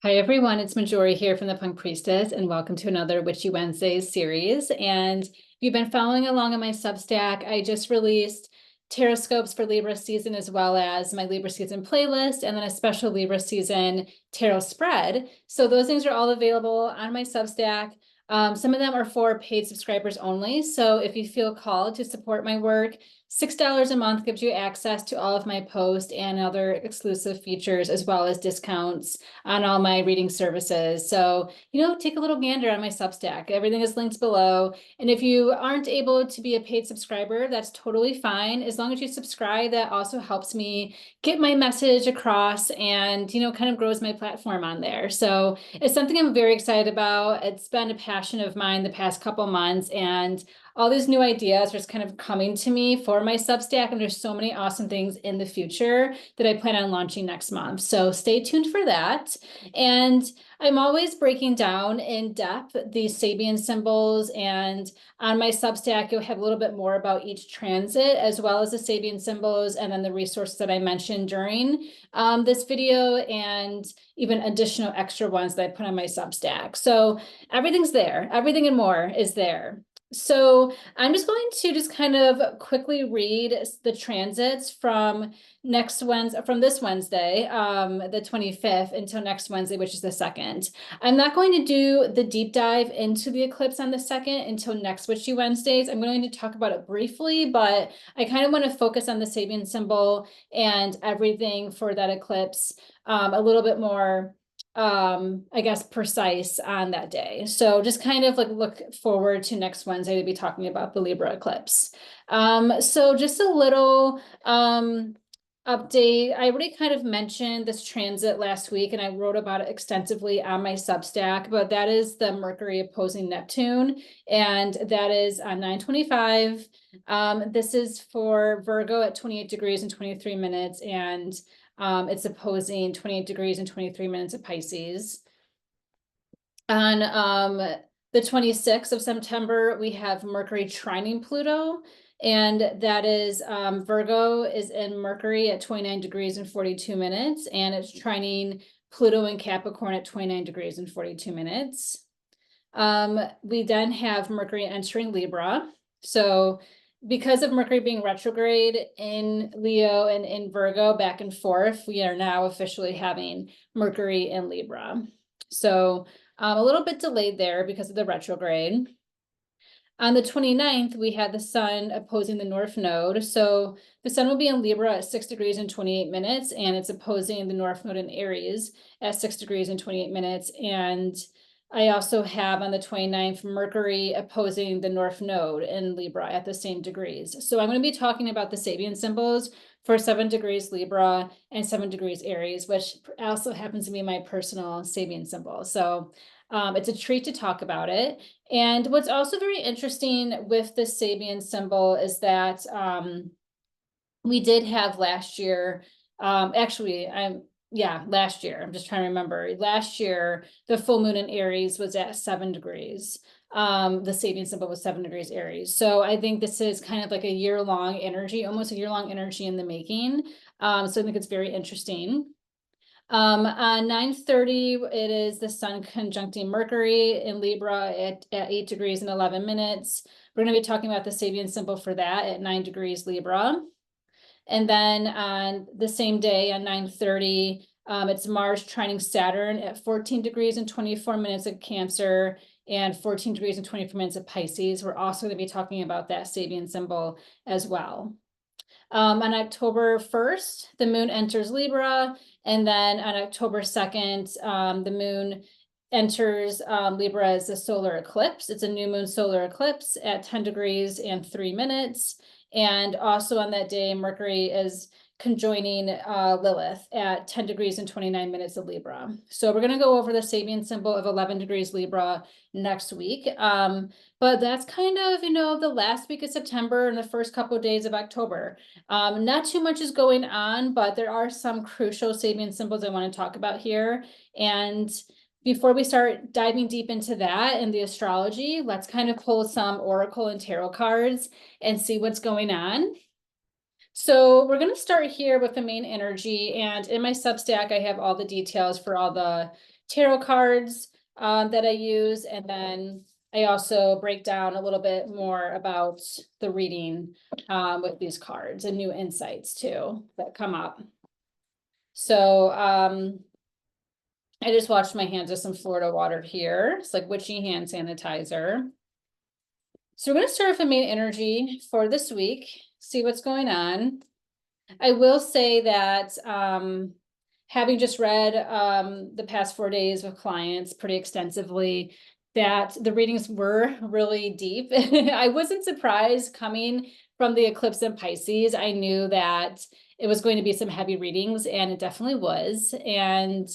Hi everyone, it's Majori here from the Punk Priestess, and welcome to another Witchy Wednesdays series. And if you've been following along on my Substack, I just released tarot scopes for Libra season, as well as my Libra season playlist, and then a special Libra season tarot spread. So those things are all available on my Substack. Some of them are for paid subscribers only. So if you feel called to support my work, $6 a month gives you access to all of my posts and other exclusive features, as well as discounts on all my reading services. So, take a little gander on my Substack. Everything is linked below. And if you aren't able to be a paid subscriber, that's totally fine. As long as you subscribe, that also helps me get my message across and, kind of grows my platform on there. So it's something I'm very excited about. It's been a passion of mine the past couple months, and all these new ideas are just kind of coming to me for my Substack, and there's so many awesome things in the future that I plan on launching next month. So stay tuned for that. And I'm always breaking down in depth the Sabian symbols, and on my Substack, you'll have a little bit more about each transit, as well as the Sabian symbols, and then the resources that I mentioned during this video, and even additional extra ones that I put on my Substack. So everything's there. Everything and more is there. So I'm just going to just kind of quickly read the transits from this Wednesday, the 25th, until next Wednesday, which is the 2nd. I'm not going to do the deep dive into the eclipse on the 2nd until next Witchy Wednesdays. I'm going to talk about it briefly, but I kind of want to focus on the Sabian symbol and everything for that eclipse a little bit more I guess, precise on that day. So just kind of like look forward to next Wednesday to be talking about the Libra eclipse. So just a little update. I already kind of mentioned this transit last week, and I wrote about it extensively on my Substack, but that is the Mercury opposing Neptune, and that is on 9/25. This is for Virgo at 28 degrees and 23 minutes, and it's opposing 28 degrees and 23 minutes of Pisces. On the 26th of September, we have Mercury trining Pluto, and that is Virgo is in Mercury at 29 degrees and 42 minutes, and it's trining Pluto in Capricorn at 29 degrees and 42 minutes. We then have Mercury entering Libra. So because of Mercury being retrograde in Leo and in Virgo back and forth, we are now officially having Mercury in Libra. So a little bit delayed there because of the retrograde. On the 29th, we had the sun opposing the North Node. So the sun will be in Libra at 6 degrees and 28 minutes, and it's opposing the North Node in Aries at 6 degrees and 28 minutes. And I also have on the 29th, Mercury opposing the North Node in Libra at the same degrees. So I'm going to be talking about the Sabian symbols for 7 degrees Libra and 7 degrees Aries, which also happens to be my personal Sabian symbol. So it's a treat to talk about it. And what's also very interesting with the Sabian symbol is that we did have last year, last year, I'm just trying to remember. Last year, the full moon in Aries was at 7 degrees. The Sabian symbol was 7 degrees Aries. So I think this is kind of like a year-long energy, almost a year-long energy in the making. So I think it's very interesting. On 9:30, it is the sun conjuncting Mercury in Libra at 8 degrees and 11 minutes. We're going to be talking about the Sabian symbol for that at 9 degrees Libra. And then on the same day on 9:30, it's Mars trining Saturn at 14 degrees and 24 minutes of Cancer and 14 degrees and 24 minutes of Pisces. We're also going to be talking about that Sabian symbol as well. On October 1st, the moon enters Libra, and then on October 2nd, the moon enters Libra as a solar eclipse. It's a new moon solar eclipse at 10 degrees and 3 minutes. And also on that day, Mercury is conjoining Lilith at 10 degrees and 29 minutes of Libra. So we're going to go over the Sabian symbol of 11 degrees Libra next week. But that's kind of, the last week of September and the first couple of days of October. Not too much is going on, but there are some crucial Sabian symbols I want to talk about here. And before we start diving deep into that and the astrology, let's kind of pull some oracle and tarot cards and see what's going on. So we're going to start here with the main energy, and in my Substack, I have all the details for all the tarot cards that I use, and then I also break down a little bit more about the reading with these cards and new insights too that come up. So I just washed my hands with some Florida water here. It's like witchy hand sanitizer. So we're going to start with the main energy for this week, see what's going on. I will say that having just read the past 4 days with clients pretty extensively, that the readings were really deep. I wasn't surprised coming from the eclipse in Pisces. I knew that it was going to be some heavy readings, and it definitely was. And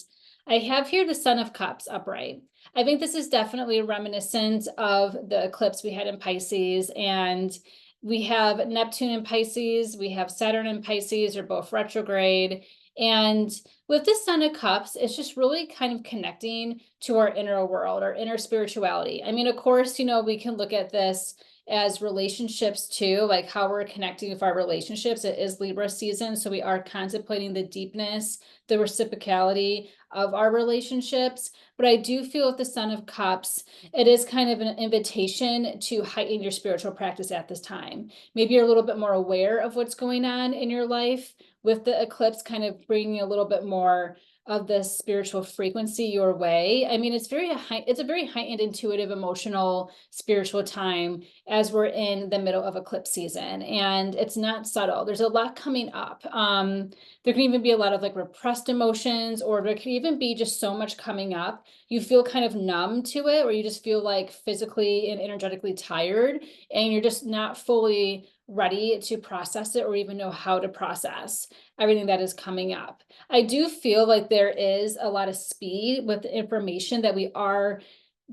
I have here the Son of Cups upright. I think this is definitely reminiscent of the eclipse we had in Pisces, and we have Neptune in Pisces, we have Saturn in Pisces, they're both retrograde. And with this Son of Cups, it's just really kind of connecting to our inner world, our inner spirituality. I mean, of course, you know, we can look at this as relationships too, like how we're connecting with our relationships. It is Libra season, so we are contemplating the deepness, the reciprocality of our relationships. But I do feel with the Son of Cups, it is kind of an invitation to heighten your spiritual practice at this time. Maybe you're a little bit more aware of what's going on in your life, with the eclipse kind of bringing a little bit more of the spiritual frequency your way. I mean, it's a very heightened, intuitive, emotional, spiritual time as we're in the middle of eclipse season, and it's not subtle. There's a lot coming up. There can even be a lot of like repressed emotions, or there can even be just so much coming up. You feel kind of numb to it, or you just feel like physically and energetically tired, and you're just not fully ready to process it or even know how to process everything that is coming up. I do feel like there is a lot of speed with the information that we are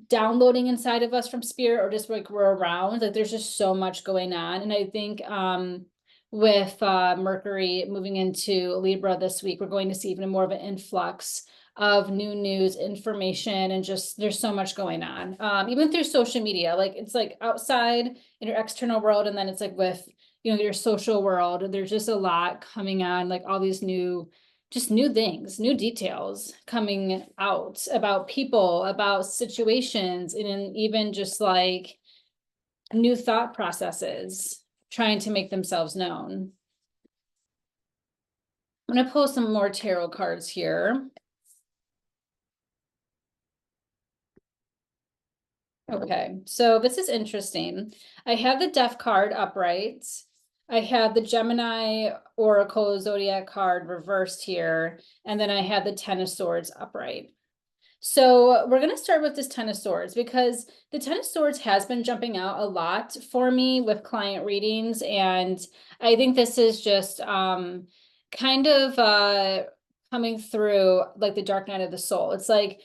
downloading inside of us from spirit, or just like we're around. Like there's just so much going on. And I think with Mercury moving into Libra this week, we're going to see even more of an influx of new news, information, and just there's so much going on. Even through social media, like it's like outside in your external world, and then it's like with, you know, your social world, there's just a lot coming on, like all these new things, new details coming out about people, about situations, and even just like new thought processes trying to make themselves known. I'm going to pull some more tarot cards here. Okay, so this is interesting. I have the Death card upright. I have the Gemini Oracle Zodiac card reversed here, and then I have the Ten of Swords upright. So we're going to start with this Ten of Swords, because the Ten of Swords has been jumping out a lot for me with client readings, and I think this is just kind of coming through like the dark night of the soul. It's like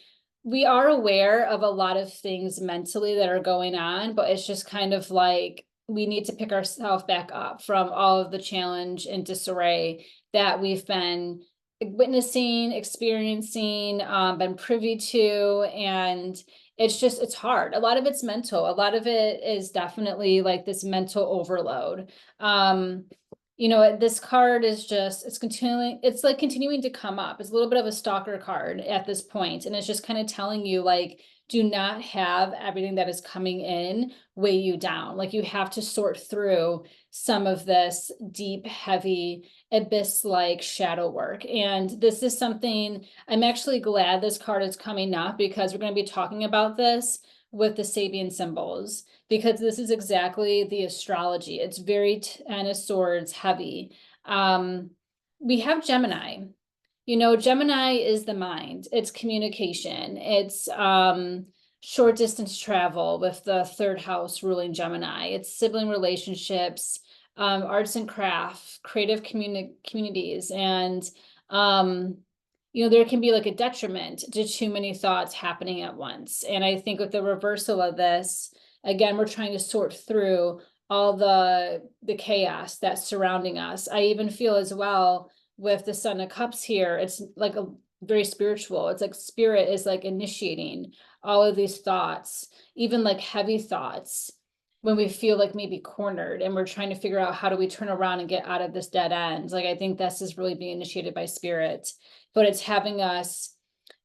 we are aware of a lot of things mentally that are going on, but it's just kind of like we need to pick ourselves back up from all of the challenge and disarray that we've been witnessing, experiencing, been privy to, and it's hard. A lot of it's mental. A lot of it is definitely like this mental overload. You know, this card is just, it's continuing to come up. It's a little bit of a stalker card at this point, and it's just kind of telling you like, do not have everything that is coming in weigh you down. Like you have to sort through some of this deep, heavy, abyss-like shadow work. And this is something I'm actually glad this card is coming up, because we're going to be talking about this with the Sabian symbols, because this is exactly the astrology. It's very Ten of Swords heavy. We have Gemini. You know, Gemini is the mind. It's communication. It's short distance travel with the third house ruling Gemini. It's sibling relationships, arts and crafts, creative communities, and you know, there can be like a detriment to too many thoughts happening at once. And I think with the reversal of this, again, we're trying to sort through all the chaos that's surrounding us. I even feel as well with the Son of Cups here, it's like a very spiritual. It's like spirit is like initiating all of these thoughts, even like heavy thoughts, when we feel like maybe cornered and we're trying to figure out how do we turn around and get out of this dead end. Like I think this is really being initiated by spirit, but it's having us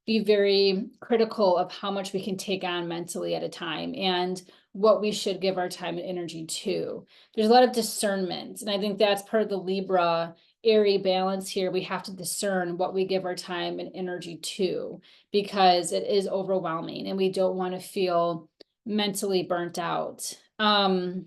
be very critical of how much we can take on mentally at a time and what we should give our time and energy to. There's a lot of discernment, and I think that's part of the Libra airy balance here. We have to discern what we give our time and energy to, because it is overwhelming and we don't want to feel mentally burnt out. I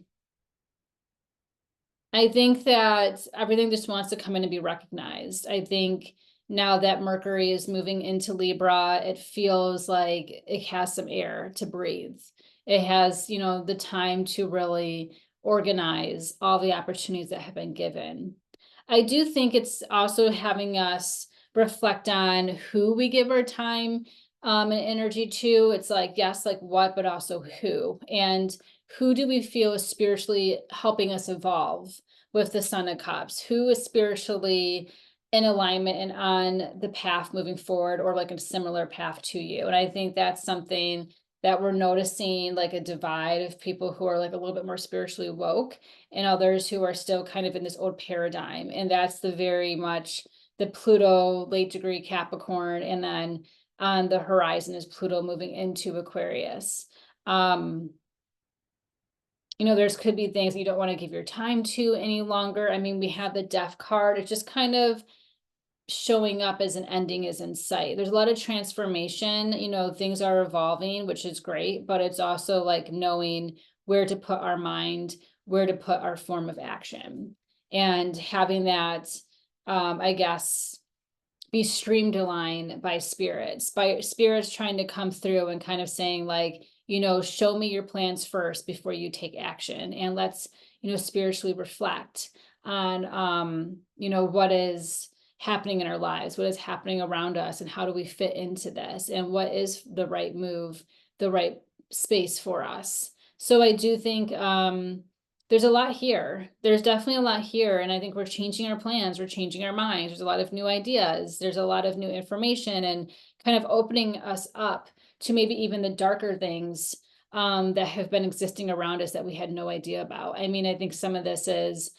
think that everything just wants to come in and be recognized. I think now that Mercury is moving into Libra, it feels like it has some air to breathe. It has, the time to really organize all the opportunities that have been given. I do think it's also having us reflect on who we give our time and energy to. It's like, yes, like what, but also who. And who do we feel is spiritually helping us evolve with the Sun of Cups? Who is spiritually in alignment and on the path moving forward, or like a similar path to you? And I think that's something that we're noticing, like a divide of people who are like a little bit more spiritually woke and others who are still kind of in this old paradigm. And that's the very much the Pluto late degree Capricorn. And then on the horizon is Pluto moving into Aquarius. There's could be things you don't want to give your time to any longer. I mean, we have the Death card. It's just kind of showing up as an ending is in sight. There's a lot of transformation, things are evolving, which is great, but it's also like knowing where to put our mind, where to put our form of action, and having that, I guess, be streamlined by spirits trying to come through and kind of saying like, show me your plans first before you take action. And let's, spiritually reflect on, what is happening in our lives, what is happening around us, and how do we fit into this, and what is the right move, the right space for us. So I do think there's a lot here. There's definitely a lot here. And I think we're changing our plans. We're changing our minds. There's a lot of new ideas. There's a lot of new information, and kind of opening us up to maybe even the darker things that have been existing around us that we had no idea about. I mean, I think some of this is,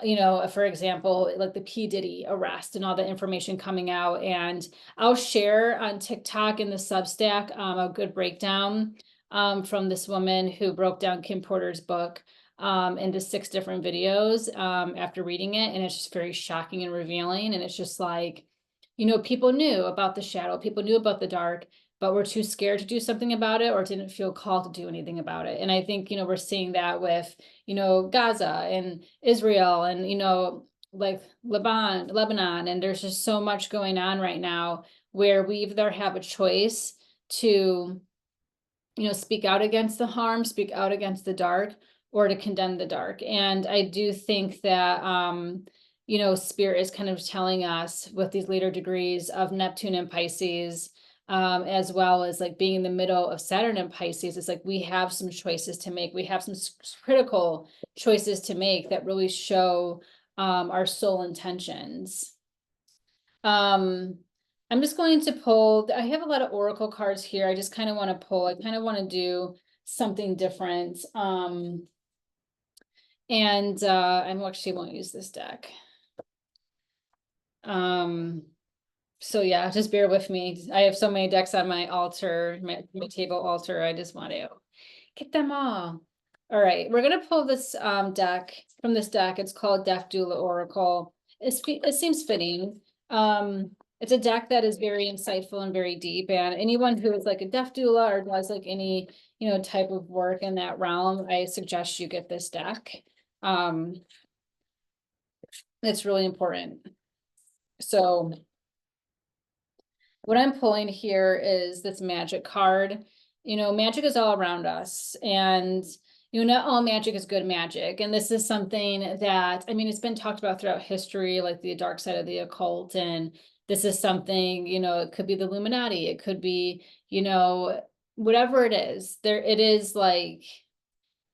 for example, like the P. Diddy arrest and all the information coming out. And I'll share on TikTok in the Substack a good breakdown from this woman who broke down Kim Porter's book into 6 different videos after reading it. And it's just very shocking and revealing. And it's just like, people knew about the shadow, people knew about the dark, but were too scared to do something about it, or didn't feel called to do anything about it. And I think, we're seeing that with, Gaza and Israel and, like Lebanon. And there's just so much going on right now where we either have a choice to, speak out against the harm, speak out against the dark, or to condemn the dark. And I do think that, Spirit is kind of telling us with these later degrees of Neptune and Pisces, as well as like being in the middle of Saturn and Pisces, it's like we have some choices to make. We have some critical choices to make that really show our soul intentions. I'm just going to pull, I have a lot of oracle cards here. I just kind of want to pull, I kind of want to do something different. And I actually won't use this deck. So yeah, just bear with me. I have so many decks on my altar, my table altar. I just want to get them all. All right, we're gonna pull this deck from this deck. It's called Death Doula Oracle. It seems fitting. It's a deck that is very insightful and very deep. And anyone who is like a death doula or does like any type of work in that realm, I suggest you get this deck. It's really important. So what I'm pulling here is this magic card. Magic is all around us, and not all magic is good magic. And this is something that, I mean, it's been talked about throughout history, like the dark side of the occult. And this is something, it could be the Illuminati, it could be, whatever it is, it is like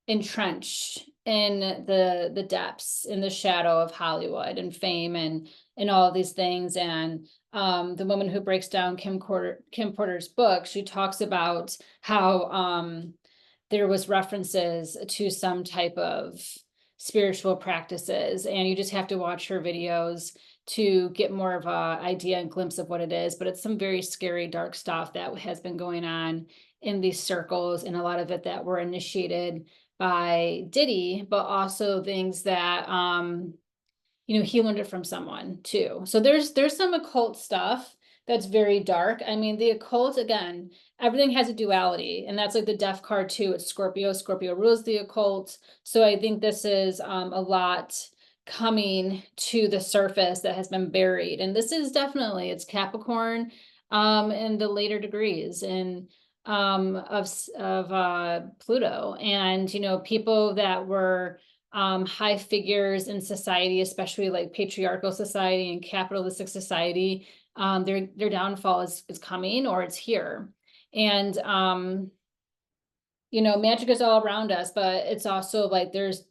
entrenched in the depths, in the shadow of Hollywood and fame and all of these things. And the woman who breaks down Kim Porter's book, she talks about how there was references to some type of spiritual practices, and you just have to watch her videos to get more of a idea and glimpse of what it is, but it's some very scary, dark stuff that has been going on in these circles, and a lot of it that were initiated by Diddy, but also things that he learned it from someone too. So there's some occult stuff that's very dark. I mean, the occult, again, everything has a duality, and that's like the death card too. It's Scorpio. Scorpio rules the occult. So I think this is a lot coming to the surface that has been buried. And this is definitely, it's Capricorn in the later degrees and of Pluto. And people that were high figures in society, especially like patriarchal society and capitalistic society, their downfall is coming, or it's here. And magic is all around us, but it's also like there's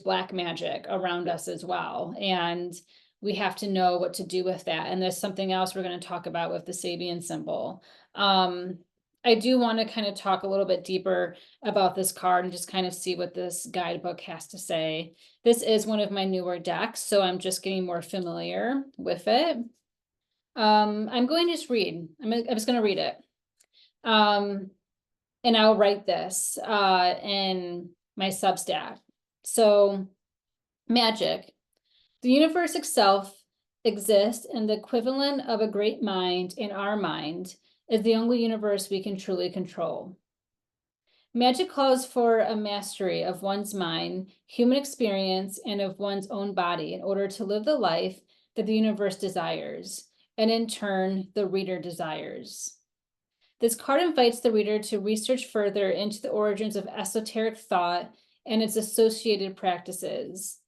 black magic around us as well, and we have to know what to do with that. And there's something else we're going to talk about with the Sabian symbol. I do want to kind of talk a little bit deeper about this card and just kind of see what this guidebook has to say. This is one of my newer decks, so I'm just getting more familiar with it. I'm going to just read. I'm just going to read it. And I'll write this in my Substack. So, magic. The universe itself exists, and the equivalent of a great mind in our mind is the only universe we can truly control. Magic calls for a mastery of one's mind, human experience, and of one's own body in order to live the life that the universe desires, and in turn, the reader desires. This card invites the reader to research further into the origins of esoteric thought and its associated practices.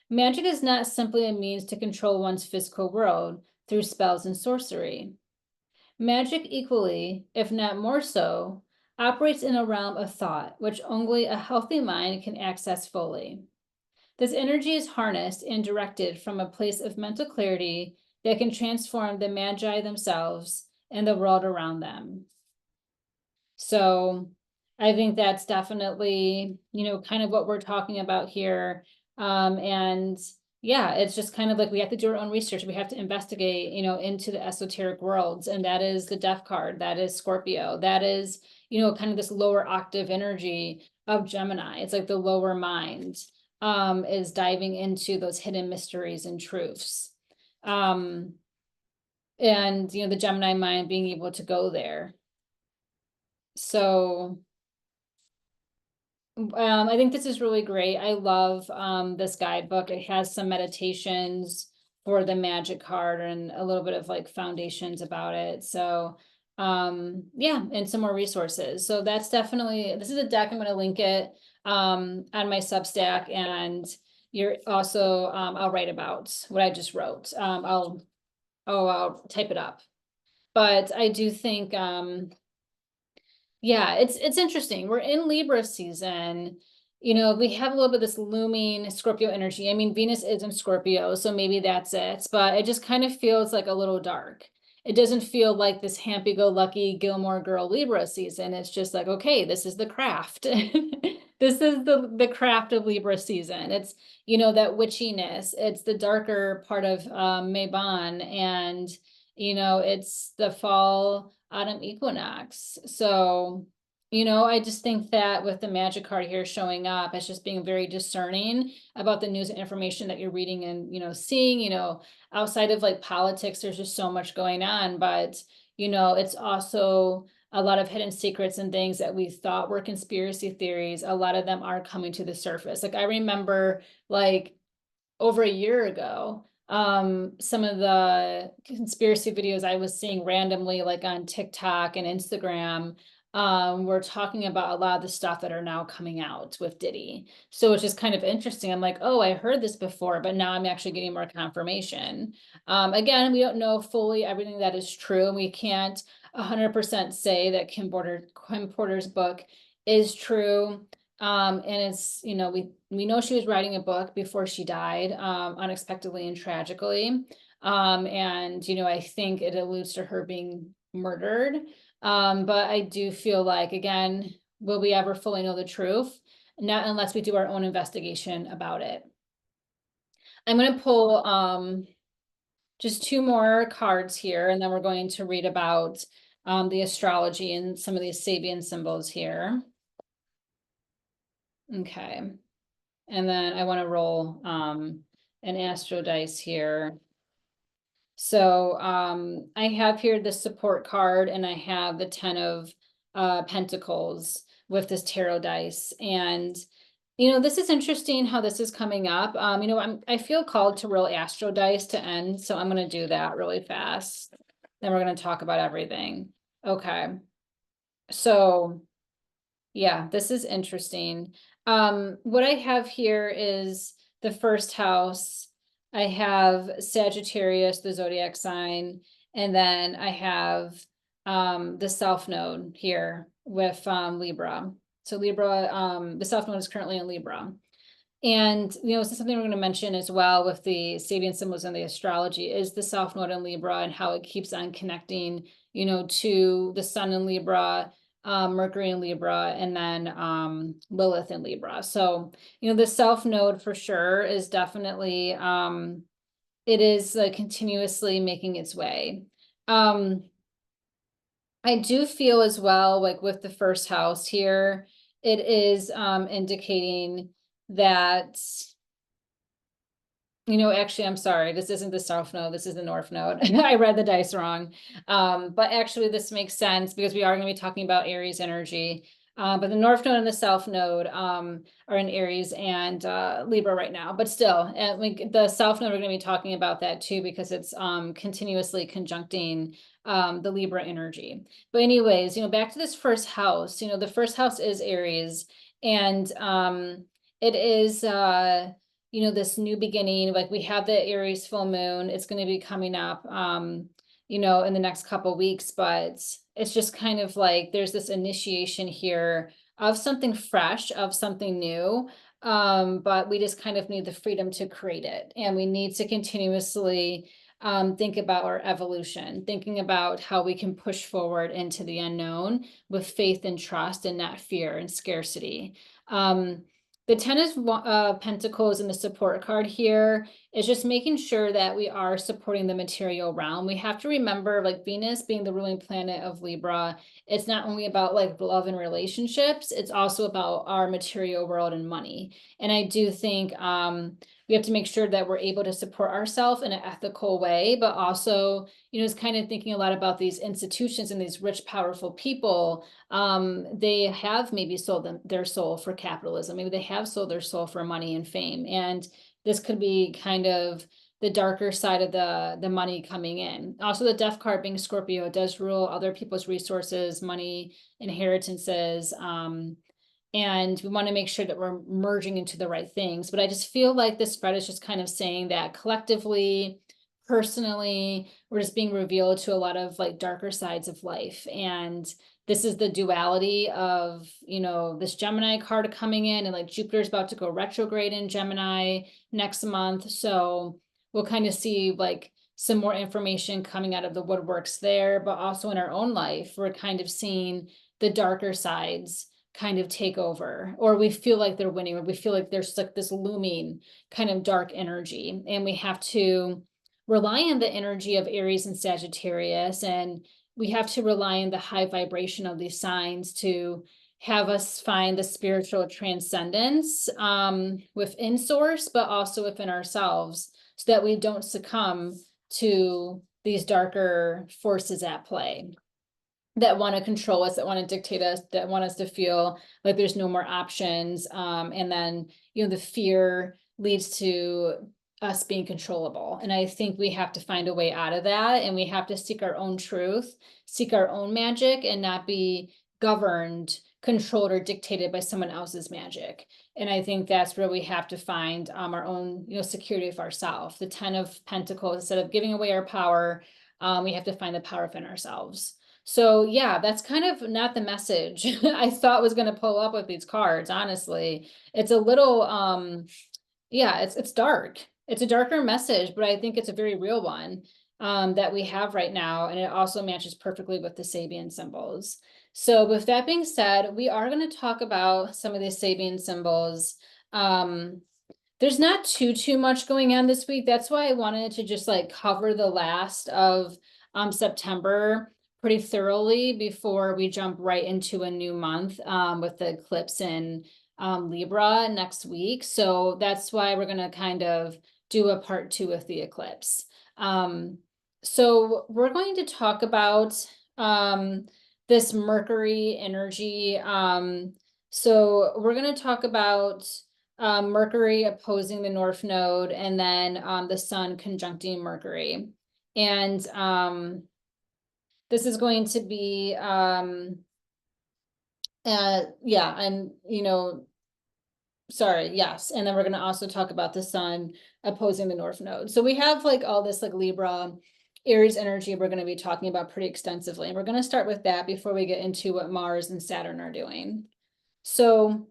Magic is not simply a means to control one's physical world through spells and sorcery. Magic equally, if not more so, operates in a realm of thought, which only a healthy mind can access fully. This energy is harnessed and directed from a place of mental clarity that can transform the magi themselves and the world around them. So I think that's definitely, kind of what we're talking about here. And yeah, it's just kind of like we have to do our own research. We have to investigate, into the esoteric worlds. And that is the death card. That is Scorpio. That is, kind of this lower octave energy of Gemini. It's like the lower mind is diving into those hidden mysteries and truths. And, the Gemini mind being able to go there. So I think this is really great. I love this guidebook. It has some meditations for the magic card and a little bit of like foundations about it. So yeah, and some more resources. So that's definitely, this is a deck. I'm going to link it on my Substack, and you're also I'll write about what I just wrote. I'll type it up. But I do think yeah, it's interesting. We're in Libra season. We have a little bit of this looming Scorpio energy. I mean, Venus is in Scorpio, so maybe that's it. But it just kind of feels like a little dark. It doesn't feel like this happy-go-lucky Gilmore Girl Libra season. It's just like, okay, this is the craft. This is the craft of Libra season. It's, that witchiness. It's the darker part of Mabon, and, it's the fall autumn equinox. So, I just think that with the magic card here showing up, it's just being very discerning about the news and information that you're reading and, seeing, outside of like politics, there's just so much going on, but, it's also a lot of hidden secrets and things that we thought were conspiracy theories. A lot of them are coming to the surface. Like I remember like over a year ago, some of the conspiracy videos I was seeing randomly, like on TikTok and Instagram, were talking about a lot of the stuff that are now coming out with Diddy. So it's just kind of interesting. I'm like, oh, I heard this before, but now I'm actually getting more confirmation. Again, we don't know fully everything that is true. We can't 100% say that Kim Porter's book is true. And it's, we know she was writing a book before she died, unexpectedly and tragically. And, I think it alludes to her being murdered. But I do feel like, again, will we ever fully know the truth? Not unless we do our own investigation about it. I'm going to pull just two more cards here, and then we're going to read about the astrology and some of these Sabian symbols here. Okay. And then I want to roll an astro dice here. So I have here the support card, and I have the 10 of Pentacles with this tarot dice. And this is interesting how this is coming up. I feel called to roll astro dice to end, so I'm going to do that really fast. Then we're going to talk about everything. Okay. So yeah, this is interesting. What I have here is the first house. I have Sagittarius, the zodiac sign, and then I have the South Node here with Libra. So Libra, the South Node is currently in Libra. And, this is something we're going to mention as well with the Sabian symbols and the astrology is the South Node in Libra and how it keeps on connecting, to the Sun in Libra, Mercury in Libra, and then Lilith in Libra. So, the South Node for sure is definitely, it is continuously making its way. I do feel as well, like with the first house here, it is indicating that, actually, I'm sorry, this isn't the South Node, this is the North Node. I read the dice wrong. But actually this makes sense because we are going to be talking about Aries energy. But the North Node and the South Node are in Aries and Libra right now. But still, the South Node, we're going to be talking about that too, because it's continuously conjuncting the Libra energy. But anyways, back to this first house, the first house is Aries, and it is this new beginning. Like we have the Aries full moon, it's going to be coming up in the next couple weeks, but it's just kind of like there's this initiation here of something fresh, of something new. But we just kind of need the freedom to create it, and we need to continuously think about our evolution, thinking about how we can push forward into the unknown with faith and trust and not fear and scarcity. The 10 of Pentacles and the support card here is just making sure that we are supporting the material realm. We have to remember, like Venus being the ruling planet of Libra, it's not only about like love and relationships, it's also about our material world and money. And I do think we have to make sure that we're able to support ourselves in an ethical way, but also, it's kind of thinking a lot about these institutions and these rich, powerful people. They have maybe sold their soul for capitalism. Maybe they have sold their soul for money and fame. And this could be kind of the darker side of the money coming in. Also, the Death card being Scorpio, it does rule other people's resources, money, inheritances. And we want to make sure that we're merging into the right things. But I just feel like this spread is just kind of saying that collectively, personally, we're just being revealed to a lot of like darker sides of life. And this is the duality of, this Gemini card coming in, and like Jupiter's about to go retrograde in Gemini next month. So we'll kind of see like some more information coming out of the woodworks there, but also in our own life, we're kind of seeing the darker sides kind of take over, or we feel like they're winning, or we feel like there's like this looming kind of dark energy, and we have to rely on the energy of Aries and Sagittarius, and we have to rely on the high vibration of these signs to have us find the spiritual transcendence within source, but also within ourselves, so that we don't succumb to these darker forces at play that want to control us, that want to dictate us, that want us to feel like there's no more options. And then, the fear leads to us being controllable. And I think we have to find a way out of that. And we have to seek our own truth, seek our own magic, and not be governed, controlled, or dictated by someone else's magic. And I think that's where we have to find our own, security of ourselves. The 10 of Pentacles, instead of giving away our power, we have to find the power within ourselves. So yeah, that's kind of not the message I thought was going to pull up with these cards. Honestly, it's a little, yeah, it's dark. It's a darker message, but I think it's a very real one that we have right now. And it also matches perfectly with the Sabian symbols. So with that being said, we are going to talk about some of these Sabian symbols. There's not too much going on this week. That's why I wanted to just like cover the last of September pretty thoroughly before we jump right into a new month with the eclipse in Libra next week. So that's why we're gonna kind of do a part 2 with the eclipse. So we're going to talk about this Mercury energy. So we're going to talk about Mercury opposing the North Node, and then the Sun conjuncting Mercury. And this is going to be, yeah, and, sorry, yes. And then we're going to also talk about the Sun opposing the North Node. So we have like all this like Libra, Aries energy we're going to be talking about pretty extensively. And we're going to start with that before we get into what Mars and Saturn are doing. So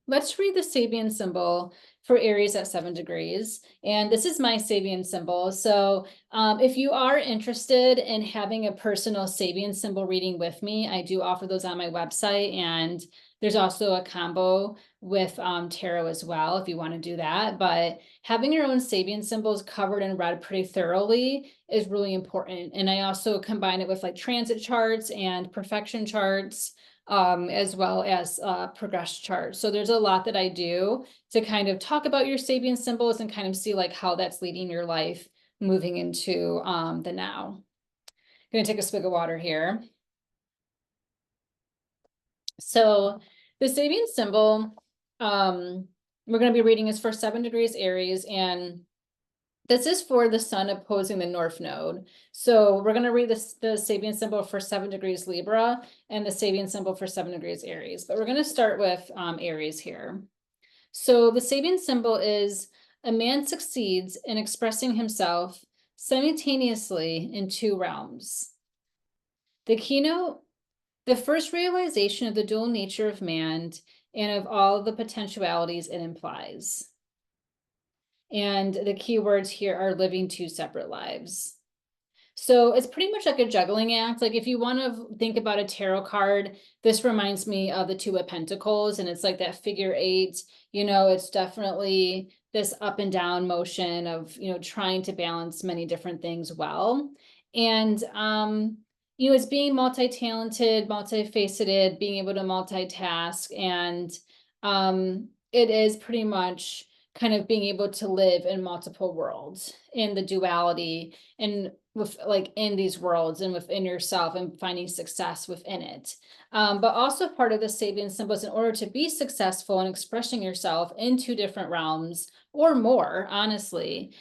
let's read the Sabian symbol for Aries at 7 degrees. And this is my Sabian symbol. So if you are interested in having a personal Sabian symbol reading with me, I do offer those on my website. And there's also a combo with tarot as well, if you want to do that. But having your own Sabian symbols covered and read pretty thoroughly is really important. And I also combine it with like transit charts and perfection charts, as well as progress charts. So there's a lot that I do to kind of talk about your Sabian symbols and kind of see like how that's leading your life moving into the now. I'm gonna take a swig of water here. So the Sabian symbol we're going to be reading is for 7 degrees Aries, and this is for the Sun opposing the North Node. So we're going to read the Sabian symbol for 7 degrees Libra and the Sabian symbol for 7 degrees Aries. But we're going to start with Aries here. So the Sabian symbol is a man succeeds in expressing himself simultaneously in 2 realms. The keynote, the first realization of the dual nature of man and of all the potentialities it implies. And the key words here are living 2 separate lives. So it's pretty much like a juggling act. Like if you want to think about a tarot card, this reminds me of the 2 of Pentacles, and it's like that figure 8, it's definitely this up and down motion of, trying to balance many different things well. And, it's being multi-talented, multifaceted, being able to multitask. And it is pretty much kind of being able to live in multiple worlds, in the duality, and with like in these worlds and within yourself, and finding success within it. But also part of the Sabian symbol is in order to be successful in expressing yourself in 2 different realms or more, honestly,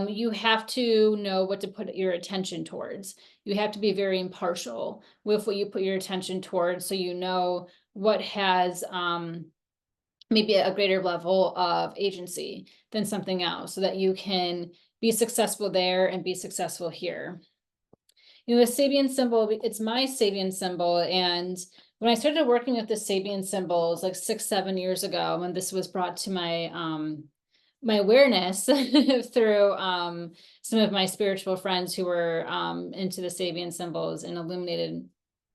you have to know what to put your attention towards. You have to be very impartial with what you put your attention towards, so you know what has maybe a greater level of agency than something else, so that you can be successful there and be successful here. The Sabian symbol, it's my Sabian symbol. And when I started working with the Sabian symbols like 6-7 years ago, when this was brought to my my awareness through some of my spiritual friends who were into the Sabian symbols, and illuminated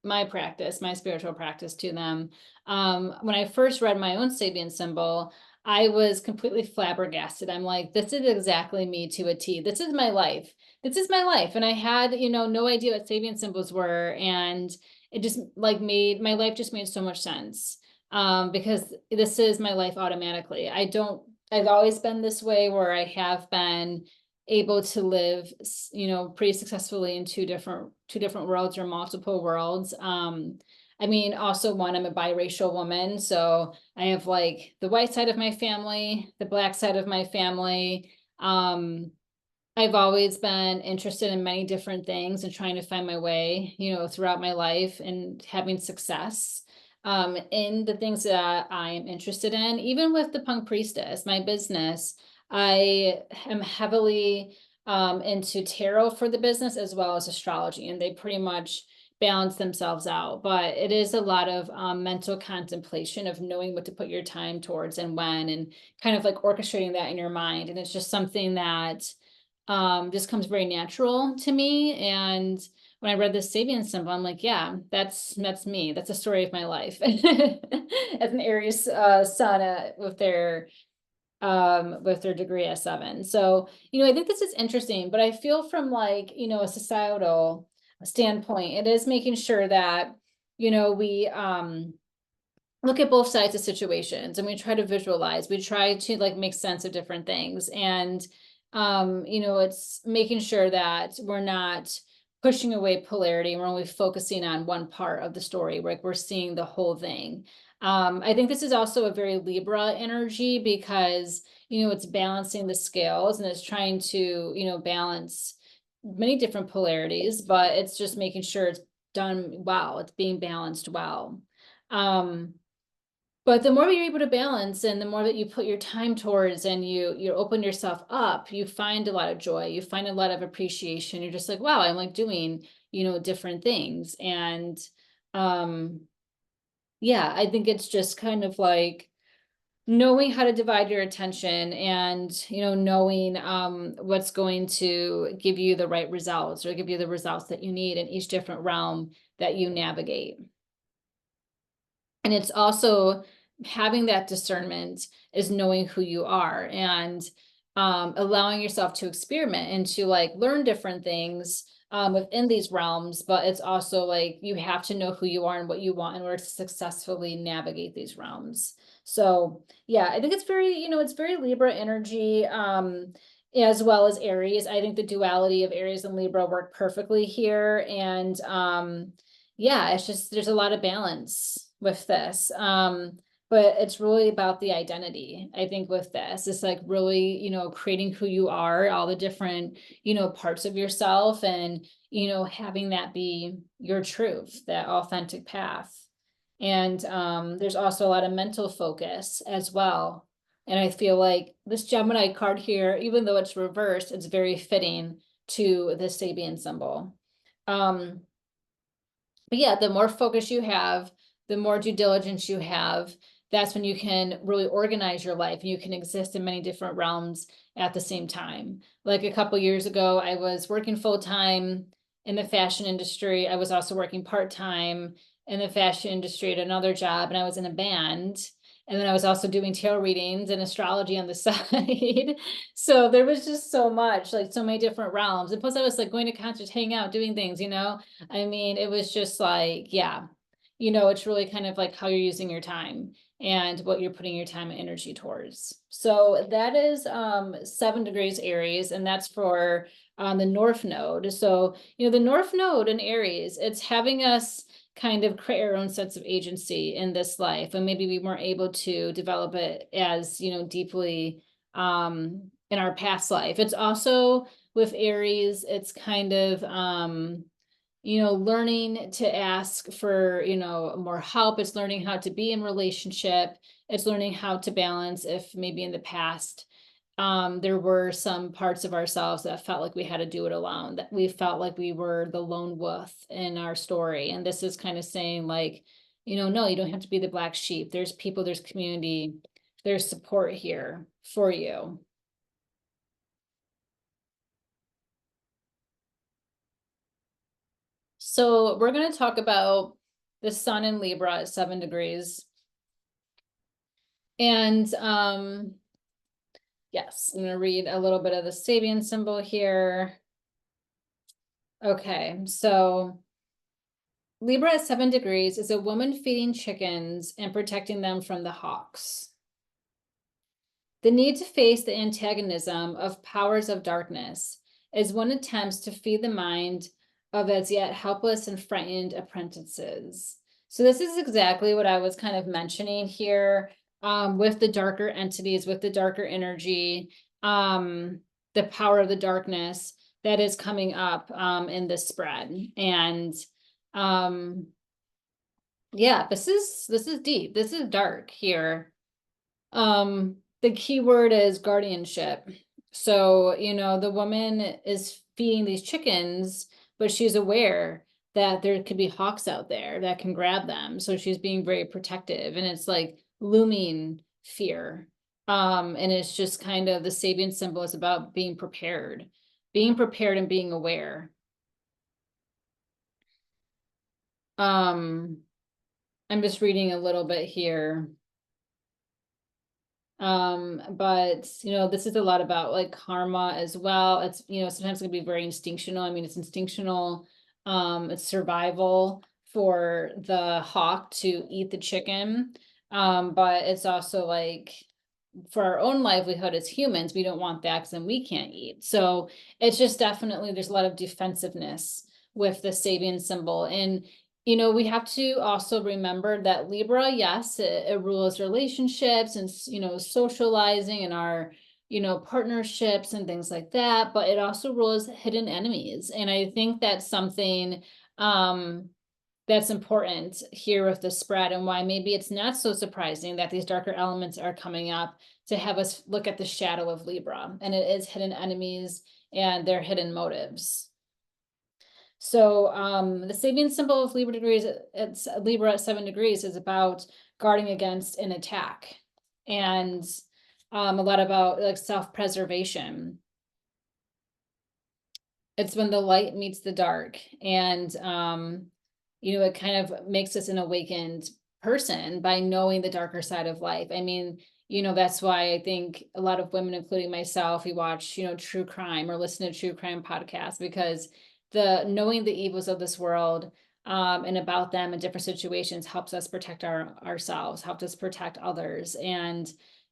my practice, my spiritual practice to them. When I first read my own Sabian symbol, I was completely flabbergasted. I'm like, this is exactly me to a T. This is my life. This is my life. And I had, no idea what Sabian symbols were. And it just like my life just made so much sense. Because this is my life automatically. I've always been this way, where I have been able to live, pretty successfully in two different worlds, or multiple worlds. Also I'm a biracial woman, so I have like the white side of my family, the black side of my family. I've always been interested in many different things and trying to find my way, throughout my life, and having success in the things that I am interested in. Even with the Punk Priestess, my business, I am heavily into tarot for the business, as well as astrology, and they pretty much balance themselves out. But it is a lot of mental contemplation of knowing what to put your time towards and when, and kind of like orchestrating that in your mind. And it's just something that just comes very natural to me. And when I read this Sabian symbol, I'm like, yeah, that's me. That's a story of my life. As an Aries sun with their degree at 7. So, I think this is interesting, but I feel from like, a societal standpoint, it is making sure that, we look at both sides of situations and we try to visualize, we try to like make sense of different things. And, it's making sure that we're not pushing away polarity. We're only focusing on one part of the story, like we're seeing the whole thing. I think this is also a very Libra energy because, it's balancing the scales and it's trying to, balance many different polarities, but it's just making sure it's done well, it's being balanced well. But the more you're able to balance and the more that you put your time towards and you open yourself up, you find a lot of joy, you find a lot of appreciation. You're just like, wow, I'm like doing, different things. And yeah, I think it's just kind of like knowing how to divide your attention and, knowing what's going to give you the right results or give you the results that you need in each different realm that you navigate. And it's also having that discernment is knowing who you are and allowing yourself to experiment and to like learn different things within these realms. But it's also like you have to know who you are and what you want in order to successfully navigate these realms. So yeah, I think it's very, it's very Libra energy as well as Aries. I think the duality of Aries and Libra work perfectly here. And yeah, it's just there's a lot of balance with this. But it's really about the identity. I think with this, it's like really, creating who you are, all the different, parts of yourself and, having that be your truth, that authentic path. And there's also a lot of mental focus as well. And I feel like this Gemini card here, even though it's reversed, it's very fitting to the Sabian symbol. But yeah, the more focus you have, the more due diligence you have, that's when you can really organize your life and you can exist in many different realms at the same time. Like a couple years ago, I was working full-time in the fashion industry. I was also working part-time in the fashion industry at another job, and I was in a band. And then I was also doing tarot readings and astrology on the side. So there was just so much, like so many different realms. And plus I was like going to concerts, hanging out, doing things, I mean, it was just like, yeah, it's really kind of like how you're using your time and what you're putting your time and energy towards. So that is 7 degrees Aries, and that's for the North Node. So, the North Node in Aries, it's having us kind of create our own sense of agency in this life. And maybe we weren't able to develop it as, deeply in our past life. It's also with Aries, it's kind of learning to ask for, more help. It's learning how to be in relationship. It's learning how to balance if maybe in the past, there were some parts of ourselves that felt like we had to do it alone, that we felt like we were the lone wolf in our story. And this is kind of saying like, no, you don't have to be the black sheep. There's people, there's community, there's support here for you. So we're going to talk about the sun in Libra at 7 degrees. And yes, I'm going to read a little bit of the Sabian symbol here. Okay, so Libra at 7 degrees is a woman feeding chickens and protecting them from the hawks. The need to face the antagonism of powers of darkness as one attempts to feed the mind of as yet helpless and frightened apprentices. So this is exactly what I was kind of mentioning here with the darker entities, with the darker energy, the power of the darkness that is coming up in this spread. And yeah, this is deep. This is dark here. The key word is guardianship. So, the woman is feeding these chickens, but she's aware that there could be hawks out there that can grab them. So she's being very protective, and it's like looming fear. And it's just kind of the Sabian symbol is about being prepared and being aware. I'm just reading a little bit here. But this is a lot about like karma as well. It's, sometimes it can be very instinctual. I mean, it's instinctual, it's survival for the hawk to eat the chicken. But it's also like for our own livelihood as humans, we don't want that because then we can't eat. So it's just definitely, there's a lot of defensiveness with the Sabian symbol. And we have to also remember that Libra, yes, it rules relationships and, socializing and our, partnerships and things like that, but it also rules hidden enemies. And I think that's something that's important here with the spread, and why maybe it's not so surprising that these darker elements are coming up to have us look at the shadow of Libra, and it is hidden enemies and their hidden motives. So the Sabian symbol of Libra degrees, it's Libra at 7 degrees, is about guarding against an attack, and a lot about like self-preservation. It's when the light meets the dark, and it kind of makes us an awakened person by knowing the darker side of life. I mean, that's why I think a lot of women, including myself, we watch, true crime or listen to true crime podcasts, because the knowing the evils of this world and about them in different situations helps us protect ourselves, helps us protect others. And,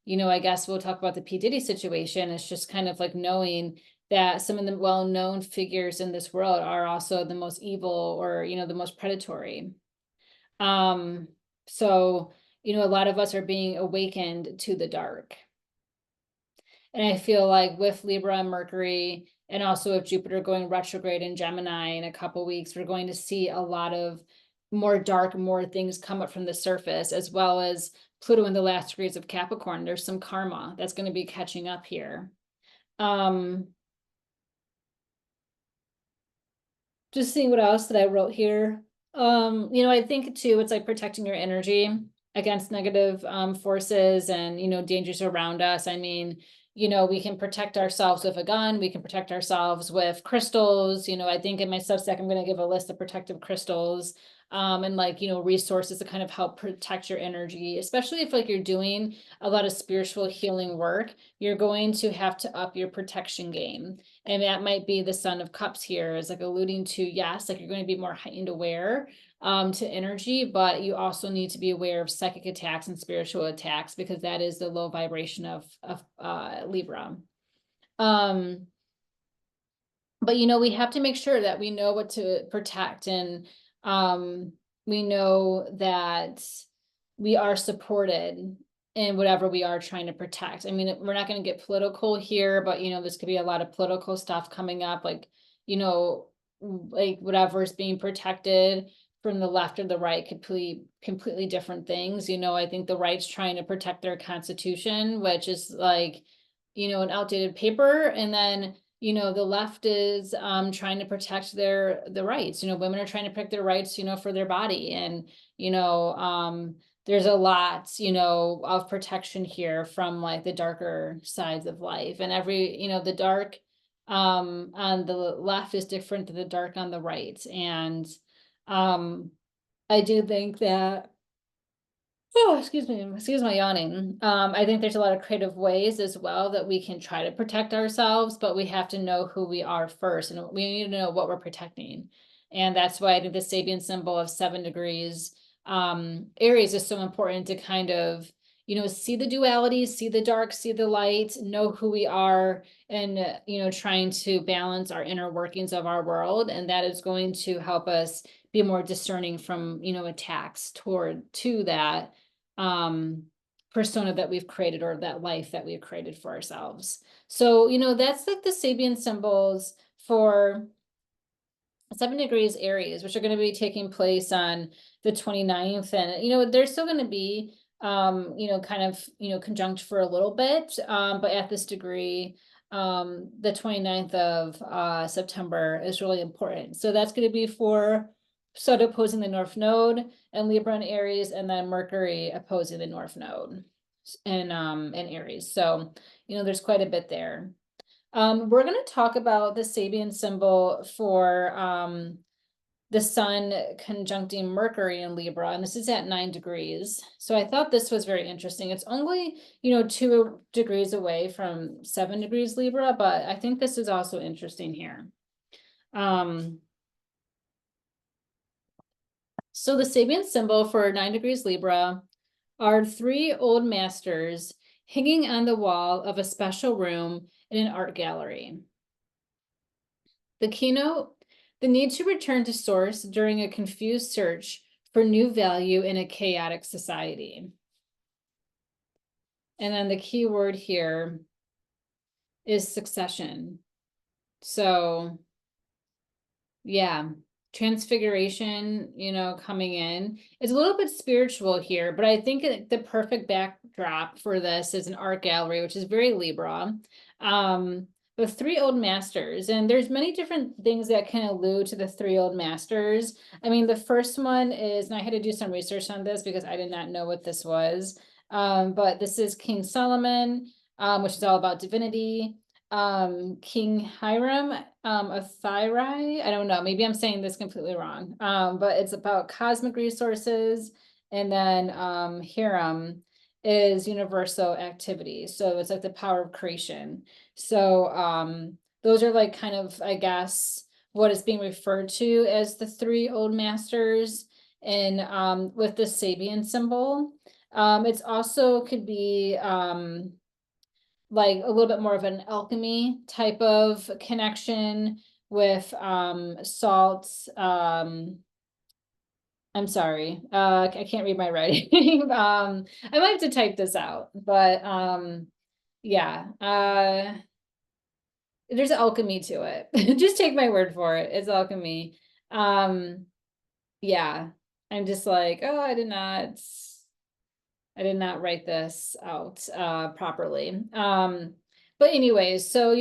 I guess we'll talk about the P. Diddy situation. It's just kind of like knowing that some of the well-known figures in this world are also the most evil, or, the most predatory. So, a lot of us are being awakened to the dark. And I feel like with Libra and Mercury, and also with Jupiter going retrograde in Gemini in a couple weeks, we're going to see a lot of more dark, more things come up from the surface, as well as Pluto in the last degrees of Capricorn. There's some karma that's going to be catching up here. Just seeing what else that I wrote here. I think too, it's like protecting your energy against negative forces and, dangers around us. I mean, we can protect ourselves with a gun, we can protect ourselves with crystals. I think in my Substack, I'm going to give a list of protective crystals and like, resources to kind of help protect your energy, especially if like you're doing a lot of spiritual healing work, you're going to have to up your protection game. And that might be the Son of Cups here is like alluding to, yes, like you're going to be more heightened aware to energy, but you also need to be aware of psychic attacks and spiritual attacks, because that is the low vibration of Libra. But we have to make sure that we know what to protect, and we know that we are supported in whatever we are trying to protect. I mean, we're not going to get political here, but this could be a lot of political stuff coming up, like like whatever is being protected from the left or the right, completely different things. I think the right's trying to protect their constitution, which is like an outdated paper, and then the left is trying to protect the rights. Women are trying to protect their rights, for their body. And, there's a lot, of protection here from like the darker sides of life. And the dark on the left is different than the dark on the right. And I do think that, oh, excuse my yawning. I think there's a lot of creative ways as well that we can try to protect ourselves, but we have to know who we are first, and we need to know what we're protecting. And that's why I think the Sabian symbol of 7 degrees Aries is so important, to kind of, see the duality, see the dark, see the light, know who we are, and, trying to balance our inner workings of our world. And that is going to help us be more discerning from, attacks to that persona that we've created, or that life that we've created for ourselves. So, that's like the Sabian symbols for 7 degrees Aries, which are going to be taking place on the 29th. And, they're still going to be, kind of, conjunct for a little bit. But at this degree, the 29th of September is really important. So that's going to be for Sun opposing the North Node, and Libra and Aries, and then Mercury opposing the North Node in Aries. So, there's quite a bit there. We're going to talk about the Sabian symbol for the sun conjuncting Mercury in Libra, and this is at 9 degrees. So I thought this was very interesting. It's only, 2 degrees away from 7 degrees Libra, but I think this is also interesting here. So the Sabian symbol for 9 degrees Libra are 3 old masters hanging on the wall of a special room in an art gallery. The keynote, the need to return to source during a confused search for new value in a chaotic society. And then the key word here is succession. So, yeah, transfiguration, coming in. It's a little bit spiritual here, but I think the perfect backdrop for this is an art gallery, which is very Libra. The 3 old masters, and there's many different things that can allude to the 3 old masters. I mean, the first one is, and I had to do some research on this because I did not know what this was. But this is King Solomon, which is all about divinity. King Hiram, Athyri, I don't know, maybe I'm saying this completely wrong. But it's about cosmic resources. And then Hiram is universal activity. So it's like the power of creation. So those are like kind of, I guess, what is being referred to as the 3 old masters and with the Sabian symbol. It's also could be like a little bit more of an alchemy type of connection with salt. I'm sorry, I can't read my writing. I might have to type this out, but yeah, there's alchemy to it. Just take my word for it. It's alchemy. Yeah, I'm just like, oh, I did not write this out properly. But anyways, so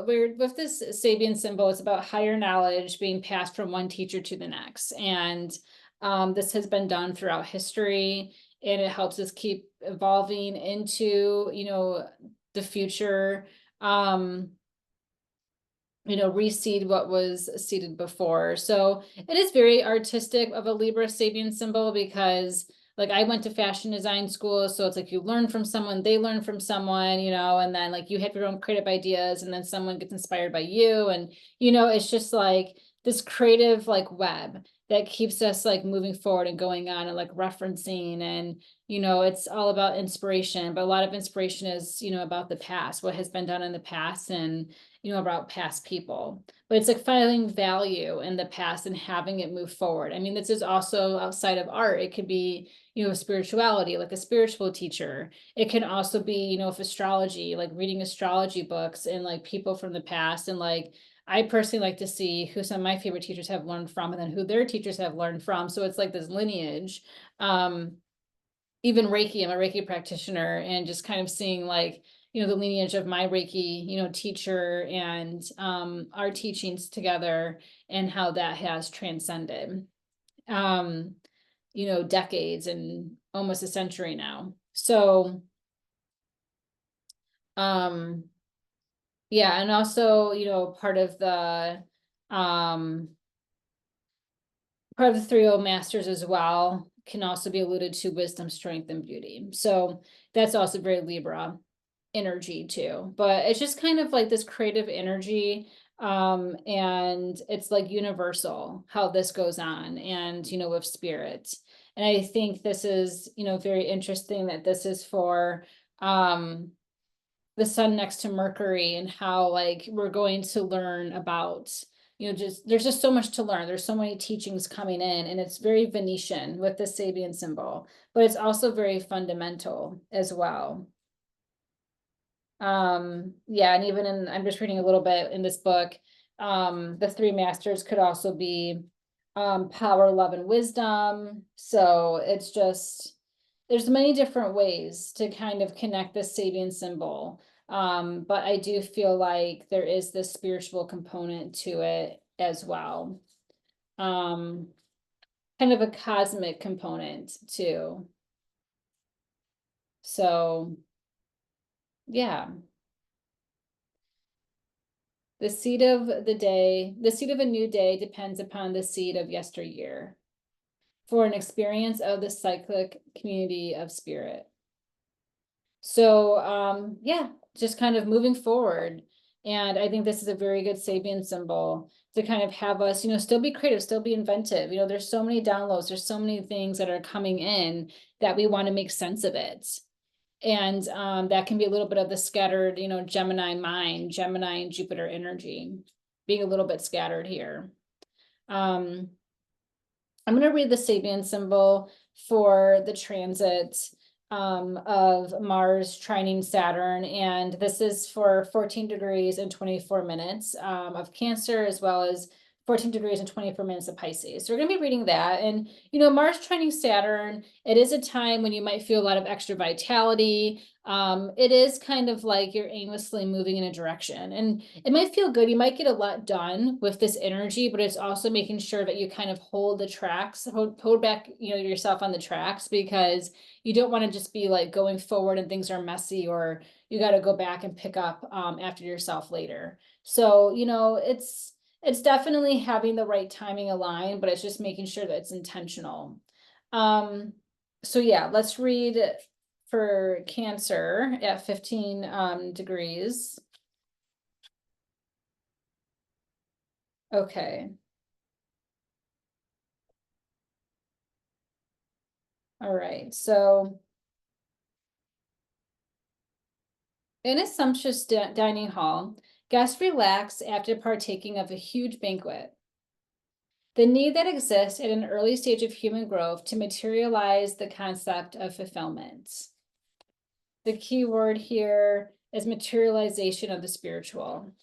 we're with this Sabian symbol, it's about higher knowledge being passed from one teacher to the next. And this has been done throughout history, and it helps us keep evolving into, the future. Reseed what was seeded before. So it is very artistic of a Libra Sabian symbol because like I went to fashion design school. So it's like you learn from someone, they learn from someone, and then like you have your own creative ideas and then someone gets inspired by you. And, it's just like this creative like web that keeps us like moving forward and going on and like referencing. And, it's all about inspiration, but a lot of inspiration is, about the past, what has been done in the past and, about past people. But it's like finding value in the past and having it move forward. I mean, this is also outside of art. It could be, spirituality, like a spiritual teacher. It can also be, if astrology, like reading astrology books and like people from the past. And like, I personally like to see who some of my favorite teachers have learned from and then who their teachers have learned from. So it's like this lineage. Even Reiki, I'm a Reiki practitioner, and just kind of seeing like, the lineage of my Reiki, teacher and our teachings together and how that has transcended, decades and almost a century now. So, yeah, and also, part of the 3 old masters as well can also be alluded to wisdom, strength, and beauty. So that's also very Libra energy too, but it's just kind of like this creative energy. And it's like universal how this goes on and, with spirit. And I think this is, very interesting that this is for, the sun next to Mercury and how like we're going to learn about, there's just so much to learn. There's so many teachings coming in, and it's very Venetian with the Sabian symbol, but it's also very fundamental as well. Yeah, and even I'm just reading a little bit in this book. The 3 masters could also be power, love, and wisdom. So it's just, there's many different ways to kind of connect this Sabian symbol. But I do feel like there is this spiritual component to it as well. Kind of a cosmic component too. So yeah. The seed of the day, the seed of a new day depends upon the seed of yesteryear for an experience of the cyclic community of spirit. So yeah, just kind of moving forward. And I think this is a very good Sabian symbol to kind of have us, still be creative, still be inventive. There's so many downloads, there's so many things that are coming in that we want to make sense of it. And that can be a little bit of the scattered, Gemini mind, Gemini and Jupiter energy, being a little bit scattered here. I'm going to read the Sabian symbol for the transit of Mars trining Saturn. And this is for 14 degrees and 24 minutes of Cancer, as well as 14 degrees and 24 minutes of Pisces. So we're going to be reading that. And, Mars trining Saturn, it is a time when you might feel a lot of extra vitality. It is kind of like you're aimlessly moving in a direction, and it might feel good. You might get a lot done with this energy, but it's also making sure that you kind of hold the tracks, hold back, yourself on the tracks, because you don't want to just be like going forward and things are messy, or you got to go back and pick up after yourself later. So, it's definitely having the right timing aligned, but it's just making sure that it's intentional. So yeah, let's read for Cancer at 15 degrees. Okay. All right. So in a sumptuous dining hall, guests relax after partaking of a huge banquet. The need that exists at an early stage of human growth to materialize the concept of fulfillment. The key word here is materialization of the spiritual.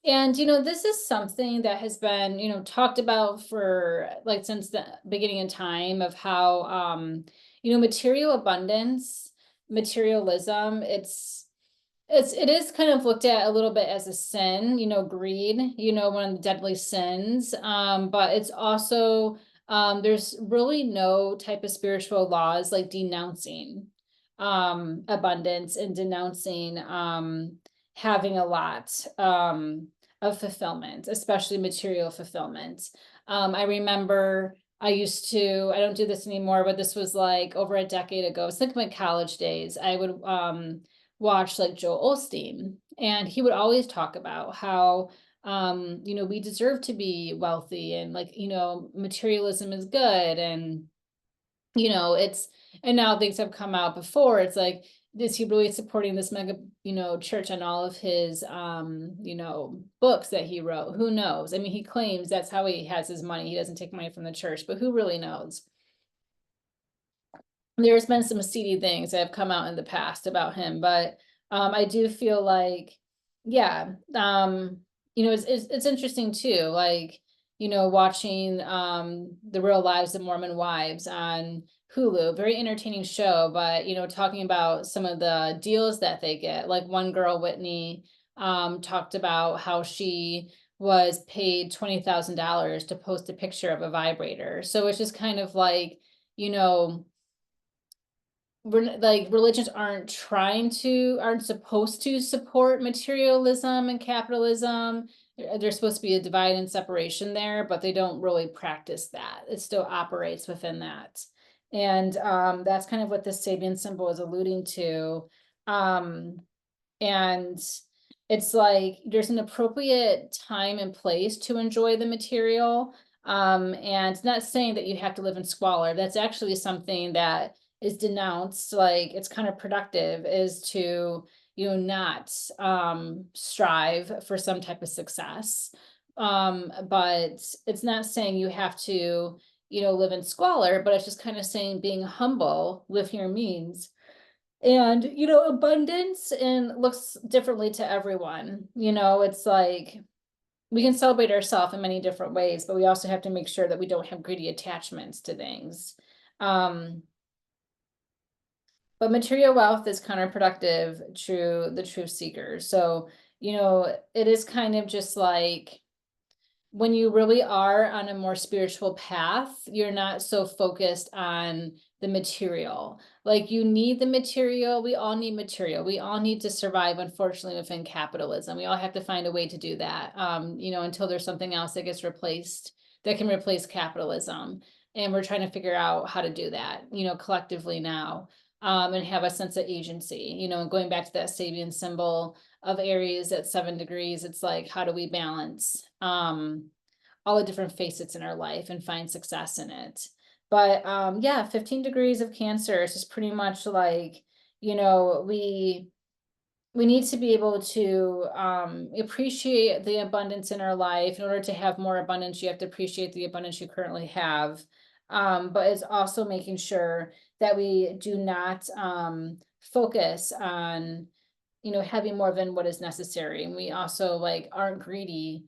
And, this is something that has been, talked about for like since the beginning of time, of how, material abundance, materialism, it is kind of looked at a little bit as a sin, greed, one of the deadly sins. But it's also, there's really no type of spiritual laws like denouncing abundance and denouncing having a lot of fulfillment, especially material fulfillment. I remember I don't do this anymore, but this was like over a decade ago. It's like my college days. I would watch like Joel Osteen, and he would always talk about how we deserve to be wealthy, and like, materialism is good, and and now things have come out before. It's like, is he really supporting this mega, church on all of his, books that he wrote? Who knows? I mean, he claims that's how he has his money. He doesn't take money from the church, but who really knows? There's been some seedy things that have come out in the past about him, but I do feel like, yeah, it's interesting too, like, watching The Real Lives of Mormon Wives on Hulu, very entertaining show, but talking about some of the deals that they get. Like one girl, Whitney, talked about how she was paid $20,000 to post a picture of a vibrator. So it's just kind of like, religions aren't supposed to support materialism and capitalism. There's supposed to be a divide and separation there, but they don't really practice that. It still operates within that. And that's kind of what this Sabian symbol is alluding to. And it's like there's an appropriate time and place to enjoy the material. And it's not saying that you have to live in squalor. That's actually something that is denounced. Like, it's kind of productive is to, not strive for some type of success. But it's not saying you have to, live in squalor, but it's just kind of saying being humble with your means. And, abundance and looks differently to everyone. It's like we can celebrate ourselves in many different ways, but we also have to make sure that we don't have greedy attachments to things. But material wealth is counterproductive to the truth seekers. So, it is kind of just like, when you really are on a more spiritual path, you're not so focused on the material. Like, you need the material. We all need material. We all need to survive, unfortunately, within capitalism. We all have to find a way to do that. Until there's something else that gets replaced, that can replace capitalism. And we're trying to figure out how to do that, collectively now, and have a sense of agency, and going back to that Sabian symbol of Aries at 7 degrees, it's like, how do we balance all the different facets in our life and find success in it? But yeah, 15 degrees of Cancer is just pretty much like, we need to be able to appreciate the abundance in our life. In order to have more abundance, you have to appreciate the abundance you currently have. But it's also making sure that we do not focus on having more than what is necessary. And we also like aren't greedy,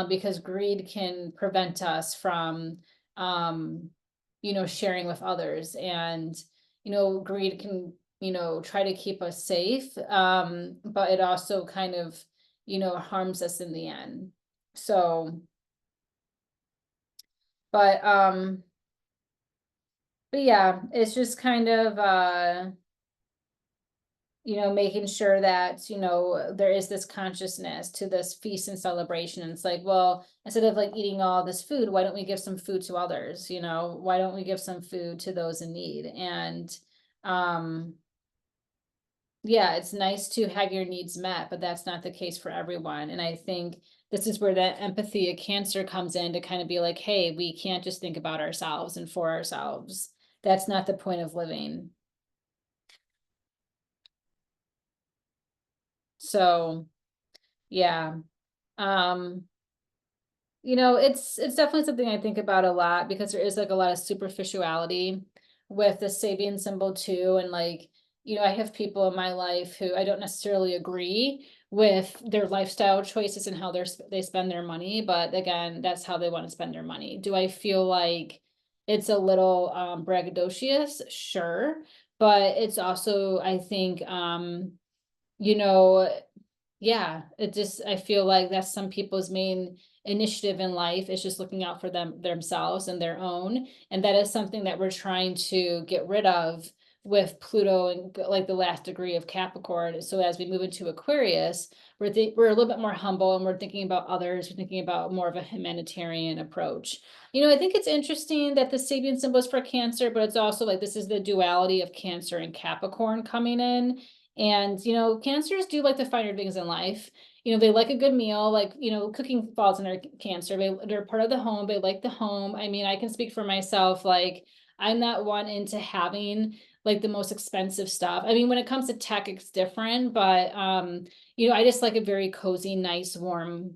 because greed can prevent us from, sharing with others. And, greed can, try to keep us safe. But it also kind of, harms us in the end. So, but, but yeah, it's just kind of, making sure that, there is this consciousness to this feast and celebration. And it's like, well, instead of like eating all this food, why don't we give some food to others? Why don't we give some food to those in need? And, yeah, it's nice to have your needs met, but that's not the case for everyone. And I think this is where that empathy of Cancer comes in, to kind of be like, hey, we can't just think about ourselves and for ourselves. That's not the point of living. So, yeah. Um, it's definitely something I think about a lot, because there is like a lot of superficiality with the Sabian symbol too. And like, I have people in my life who I don't necessarily agree with their lifestyle choices and how they spend their money, but again, that's how they want to spend their money. Do I feel like it's a little braggadocious? Sure. But it's also, I think, you know, yeah, I feel like that's some people's main initiative in life, is just looking out for themselves and their own. And that is something that we're trying to get rid of with Pluto and like the last degree of Capricorn. So as we move into Aquarius, we're a little bit more humble, and we're thinking about others. We're thinking about more of a humanitarian approach. I think it's interesting that the Sabian symbol is for Cancer, but it's also like, this is the duality of Cancer and Capricorn coming in. And, Cancers do like the finer things in life. They like a good meal, like, cooking falls in their Cancer. They're part of the home. They like the home. I mean, I can speak for myself. Like, I'm not one into having like the most expensive stuff. I mean, when it comes to tech, it's different, but, I just like a very cozy, nice, warm,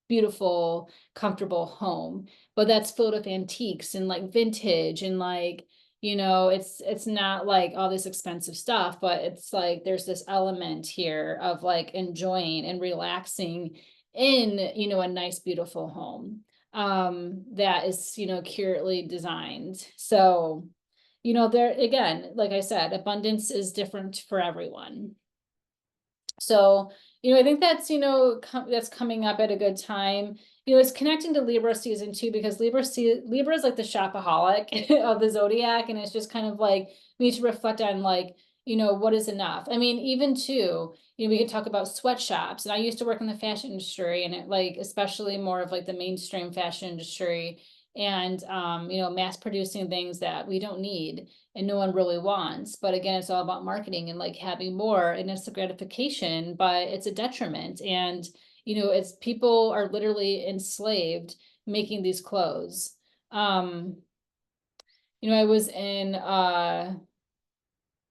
beautiful, comfortable home. But that's filled with antiques and like vintage and like, it's not like all this expensive stuff, but it's like there's this element here of like enjoying and relaxing in, a nice, beautiful home that is, accurately designed. So, there again, like I said, abundance is different for everyone. So, I think that's, that's coming up at a good time. It's connecting to Libra season too, because Libra is like the shopaholic of the zodiac. And it's just kind of like, we need to reflect on like, what is enough? I mean, even too, we could talk about sweatshops. And I used to work in the fashion industry, and it like, especially more of like the mainstream fashion industry, and, mass producing things that we don't need and no one really wants. But again, it's all about marketing and like having more, and it's a gratification, but it's a detriment. And, it's people are literally enslaved making these clothes. I was in,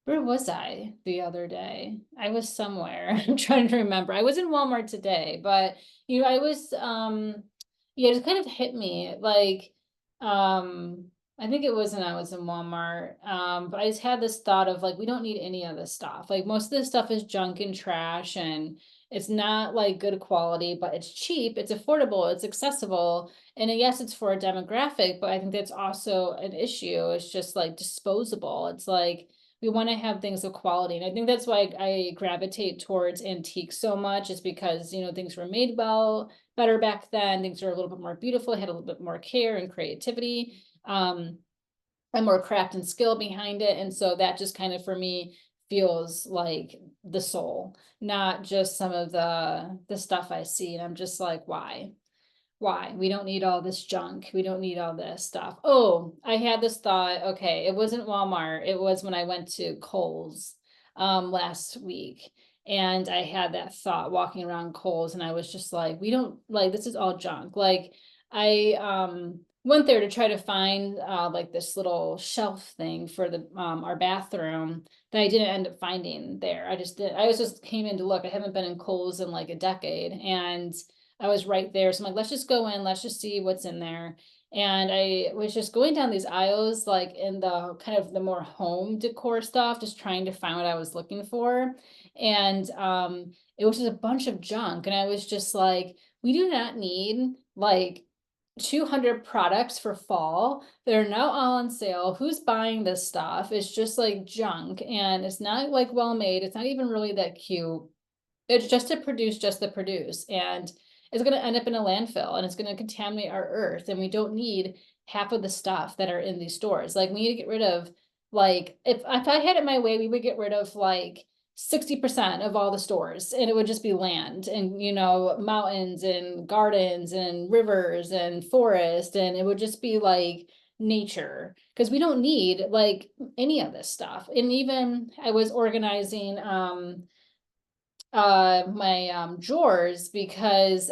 where was I the other day? I was somewhere. I'm trying to remember. I was in Walmart today, but, I was, yeah, it just kind of hit me like, I think it was when I was in Walmart. But I just had this thought of like, we don't need any of this stuff. Like, most of this stuff is junk and trash, and it's not like good quality, but it's cheap, it's affordable, it's accessible. And yes, it's for a demographic, but I think that's also an issue. It's just like disposable. It's like, we want to have things of quality. And I think that's why I gravitate towards antiques so much, is because, you know, things were made better back then. Things are a little bit more beautiful, had a little bit more care and creativity, and more craft and skill behind it. And so that just kind of, for me, feels like the soul, not just some of the stuff I see. And I'm just like, why? We don't need all this junk. We don't need all this stuff. Oh, I had this thought. Okay, it wasn't Walmart. It was when I went to Kohl's last week. And I had that thought walking around Kohl's, and I was just like, we don't, like, this is all junk. Like, I went there to try to find like this little shelf thing for the our bathroom that I didn't end up finding there. I just came in to look. I haven't been in Kohl's in like a decade, and I was right there. So I'm like, let's just go in, let's just see what's in there. And I was just going down these aisles, like in the kind of the more home decor stuff, just trying to find what I was looking for. And it was just a bunch of junk. And I was just like, we do not need like 200 products for fall. They're now all on sale. Who's buying this stuff? It's just like junk, and it's not like well made. It's not even really that cute. It's just to produce, just to produce. And it's going to end up in a landfill, and it's going to contaminate our earth. And we don't need half of the stuff that are in these stores. Like, we need to get rid of, like, if I had it my way, we would get rid of like 60% of all the stores, and it would just be land and, you know, mountains and gardens and rivers and forest. And it would just be like nature, because we don't need like any of this stuff. And even I was organizing, my drawers, because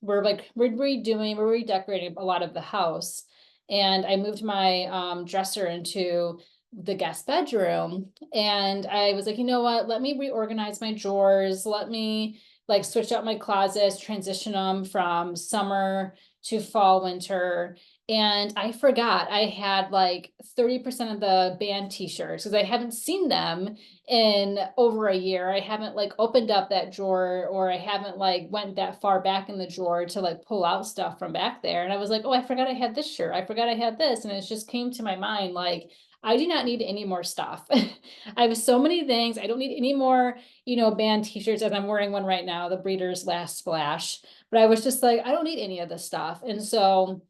we're redecorating a lot of the house, and I moved my dresser into the guest bedroom, and I was like, you know what, let me reorganize my drawers, let me like switch out my closets, transition them from summer to fall, winter. And I forgot I had like 30% of the band t-shirts, because I haven't seen them in over a year. I haven't like opened up that drawer, or I haven't like went that far back in the drawer to like pull out stuff from back there. And I was like, oh, I forgot I had this shirt. I forgot I had this. And it just came to my mind, like, I do not need any more stuff. I have so many things. I don't need any more, you know, band t-shirts, as I'm wearing one right now, the Breeders' Last Splash. But I was just like, I don't need any of this stuff. And so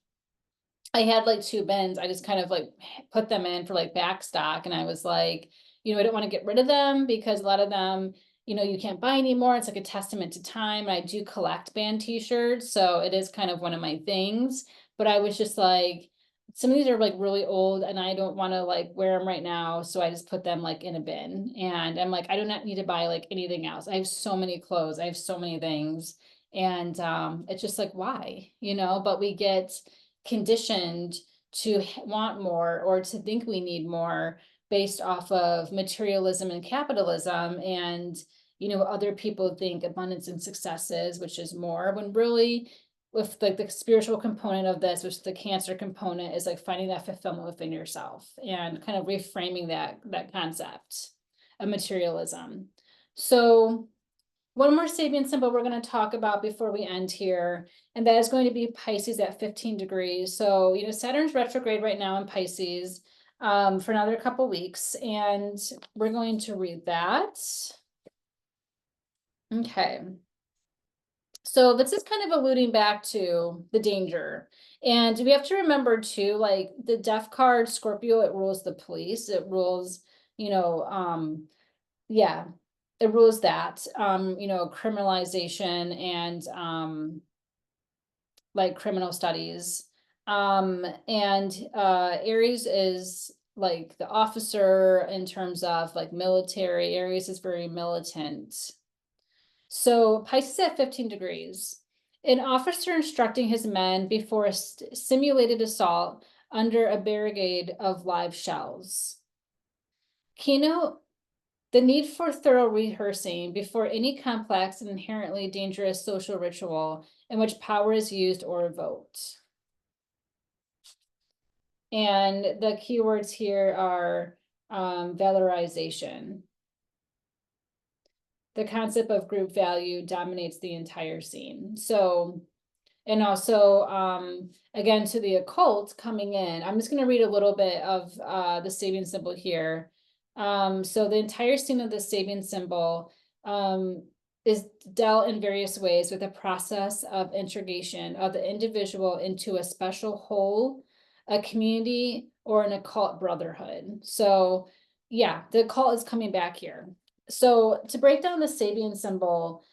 I had like 2 bins. I just kind of like put them in for like back stock. And I was like, you know, I don't want to get rid of them, because a lot of them, you know, you can't buy anymore. It's like a testament to time. I do collect band t-shirts, so it is kind of one of my things. But I was just like, some of these are like really old, and I don't want to like wear them right now. So I just put them like in a bin. And I'm like, I do not need to buy like anything else. I have so many clothes. I have so many things. And it's just like, why, you know? But we get conditioned to want more, or to think we need more, based off of materialism and capitalism. And, you know, other people think abundance and success is, which is more, when really, with like the spiritual component of this, which the Cancer component is, like finding that fulfillment within yourself, and kind of reframing that concept of materialism. So one more Sabian symbol we're going to talk about before we end here, and that is going to be Pisces at 15 degrees. So, you know, Saturn's retrograde right now in Pisces for another couple weeks, and we're going to read that. Okay. So this is kind of alluding back to the danger. And we have to remember too, like the Death card, Scorpio, it rules the police, it rules, you know, yeah, it rules that, you know, criminalization and like criminal studies. And Aries is like the officer in terms of like military. Aries is very militant. So Pisces at 15 degrees. An officer instructing his men before a simulated assault under a barricade of live shells. Keynote: the need for thorough rehearsing before any complex and inherently dangerous social ritual in which power is used or evoked. And the keywords here are valorization. The concept of group value dominates the entire scene. So, and also, again, to the occult coming in, I'm just going to read a little bit of the Sabian symbol here. So the entire scene of the Sabian symbol is dealt in various ways with a process of integration of the individual into a special whole, a community, or an occult brotherhood. So yeah, the occult is coming back here. So to break down the Sabian symbol,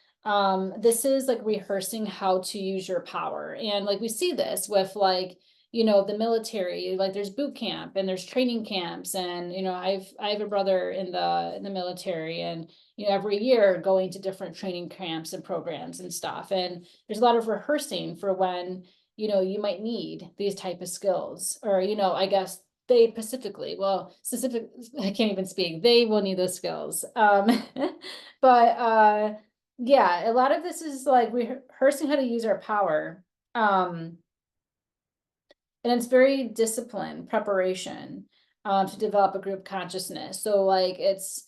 this is like rehearsing how to use your power. And like we see this with like, the military, like there's boot camp and there's training camps. And, I have a brother in the military, and, every year going to different training camps and programs and stuff. And there's a lot of rehearsing for when, you might need these type of skills, or, I guess they specifically, I can't even speak, they will need those skills. But yeah, a lot of this is like rehearsing how to use our power. And it's very disciplined preparation to develop a group consciousness. So like it's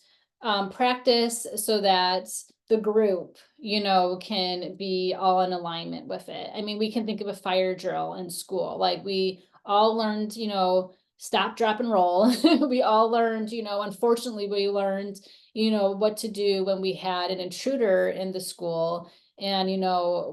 practice so that the group, can be all in alignment with it. I mean, we can think of a fire drill in school. Like we all learned, stop, drop, and roll. We all learned, unfortunately, we learned, what to do when we had an intruder in the school. And,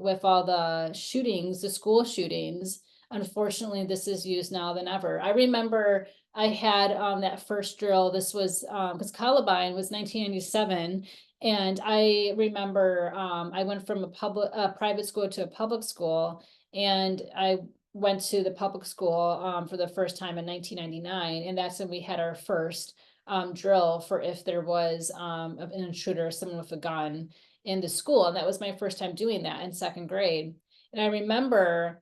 with all the shootings, the school shootings, unfortunately, this is used now than ever. I remember I had that first drill. This was because Columbine was 1997. And I remember I went from a private school to a public school, and I went to the public school for the first time in 1999. And that's when we had our first drill for if there was an intruder, someone with a gun in the school. And that was my first time doing that in second grade. And I remember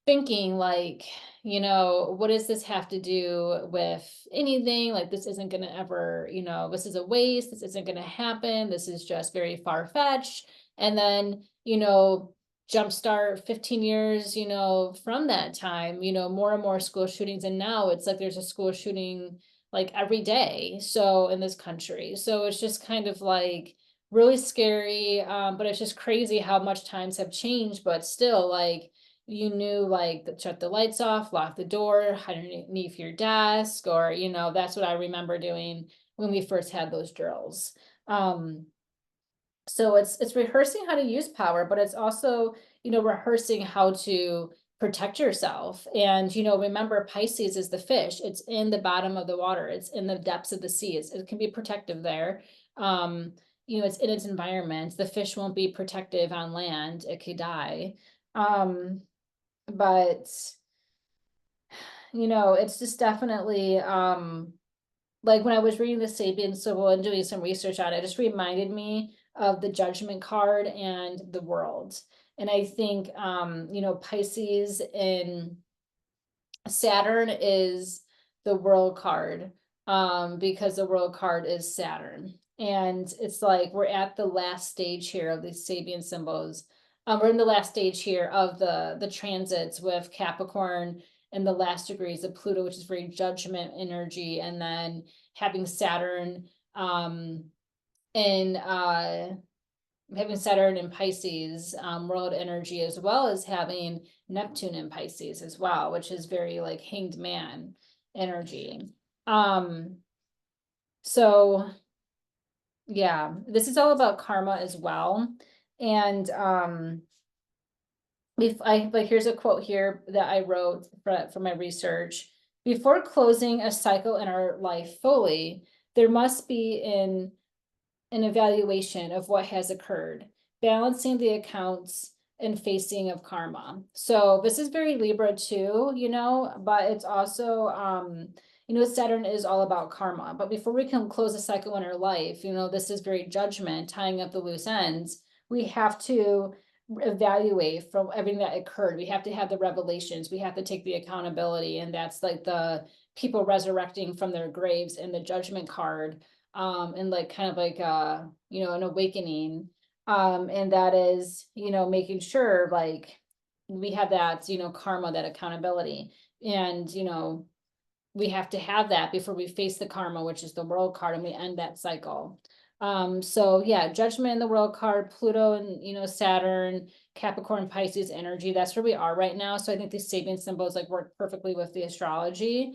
thinking like, what does this have to do with anything? Like, this isn't going to ever, this is a waste. This isn't going to happen. This is just very far fetched. And then, jumpstart 15 years, from that time, more and more school shootings. And now it's like there's a school shooting like every day. So in this country. So it's just kind of like really scary. But it's just crazy how much times have changed, but still like, you knew like shut the lights off, lock the door, hide underneath your desk, or that's what I remember doing when we first had those drills. So it's rehearsing how to use power, but it's also rehearsing how to protect yourself. And remember, Pisces is the fish. It's in the bottom of the water. It's in the depths of the sea. It can be protective there. It's in its environment. The fish won't be protective on land. It could die. But it's just definitely like when I was reading the Sabian Symbol and doing some research on it, it just reminded me of the Judgment card and the world. And I think Pisces in Saturn is the world card, because the world card is Saturn. And it's like we're at the last stage here of these Sabian symbols. We're in the last stage here of the transits with Capricorn and the last degrees of Pluto, which is very judgment energy, and then having Saturn in having Saturn in Pisces, world energy, as well as having Neptune in Pisces as well, which is very like hanged man energy. So yeah, this is all about karma as well. And if I like, here's a quote here that I wrote for my research. Before closing a cycle in our life fully, there must be an evaluation of what has occurred, balancing the accounts and facing of karma. So this is very Libra too, but it's also, Saturn is all about karma. But before we can close a cycle in our life, this is very judgment, tying up the loose ends. We have to evaluate from everything that occurred. We have to have the revelations. We have to take the accountability. And that's like the people resurrecting from their graves in the Judgment card. And like kind of like an awakening. And that is, making sure like we have that, karma, that accountability. And we have to have that before we face the karma, which is the world card, and we end that cycle. So yeah, judgment in the world card, Pluto and Saturn, Capricorn, Pisces energy, that's where we are right now. So I think these Sabian symbols like work perfectly with the astrology.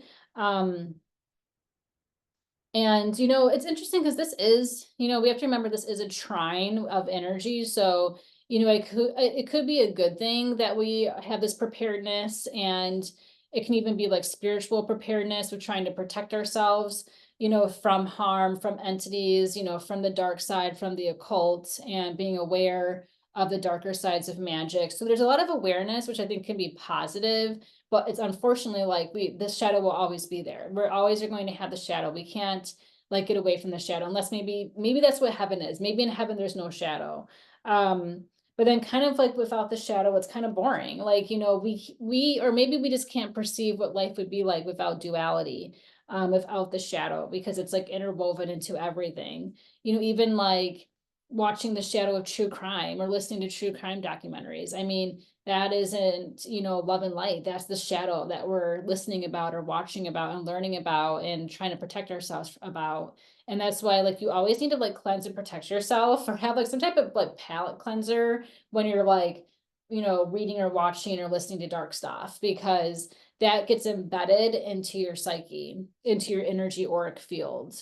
And, you know, it's interesting because this is, you know, we have to remember this is a trine of energy. So, you know, it could be a good thing that we have this preparedness, and it can even be like spiritual preparedness with trying to protect ourselves, you know, from harm, from entities, you know, from the dark side, from the occult, and being aware of the darker sides of magic. So there's a lot of awareness, which I think can be positive, but it's unfortunately like this shadow will always be there. We're always are going to have the shadow. We can't like get away from the shadow unless maybe that's what heaven is. Maybe in heaven there's no shadow. Um, but then kind of like without the shadow, it's kind of boring. Like, you know, we or maybe we just can't perceive what life would be like without duality, without the shadow, because it's like interwoven into everything. You know, even like watching the shadow of true crime or listening to true crime documentaries. I mean, that isn't, you know, love and light. That's the shadow that we're listening about or watching about and learning about and trying to protect ourselves about. And that's why like you always need to like cleanse and protect yourself, or have like some type of like palate cleanser when you're like, you know, reading or watching or listening to dark stuff, because that gets embedded into your psyche, into your energy auric field.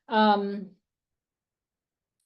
Um,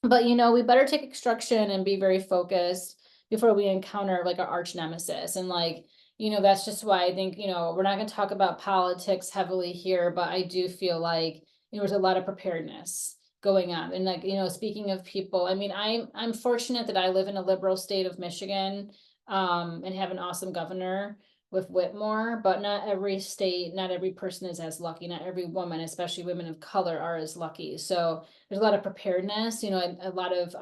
but you know, we better take extraction and be very focused before we encounter like our arch nemesis. And like, you know, that's just why I think, you know, we're not going to talk about politics heavily here, but I do feel like, you know, there's a lot of preparedness going on. And like, you know, speaking of people, I mean, I'm fortunate that I live in a liberal state of Michigan, and have an awesome governor with Whitmore, but not every state, not every person is as lucky. Not every woman, especially women of color, are as lucky. So there's a lot of preparedness. You know, a lot of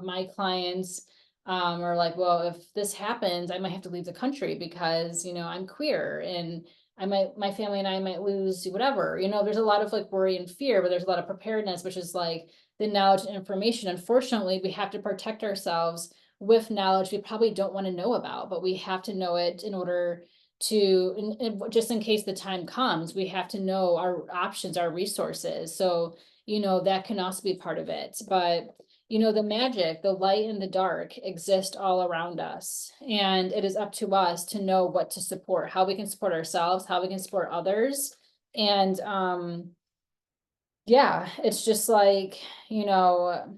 my clients are like, well, if this happens, I might have to leave the country because, you know, I'm queer, and my family and I might lose whatever. You know, there's a lot of like worry and fear, but there's a lot of preparedness, which is like the knowledge and information. Unfortunately, we have to protect ourselves with knowledge we probably don't want to know about, but we have to know it in order to, just in case the time comes, we have to know our options, our resources. So, you know, that can also be part of it. But, you know, the magic, the light and the dark exist all around us. And it is up to us to know what to support, how we can support ourselves, how we can support others. And yeah, it's just like, you know,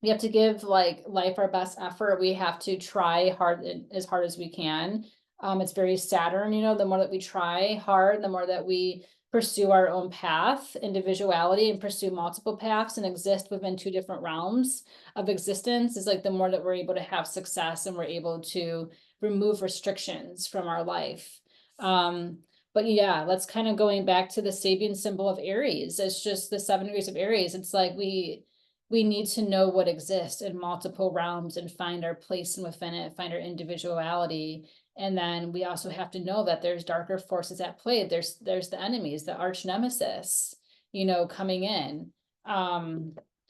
we have to give like life our best effort. We have to try hard as we can. It's very Saturn, you know, the more that we try hard, the more that we pursue our own path, individuality, and pursue multiple paths and exist within two different realms of existence, is like the more that we're able to have success and we're able to remove restrictions from our life. But yeah, let's kind of going back to the Sabian symbol of Aries. It's just the 7 degrees of Aries. It's like we need to know what exists in multiple realms and find our place within it, find our individuality. And then we also have to know that there's darker forces at play. There's the enemies, the arch nemesis, you know, coming in. I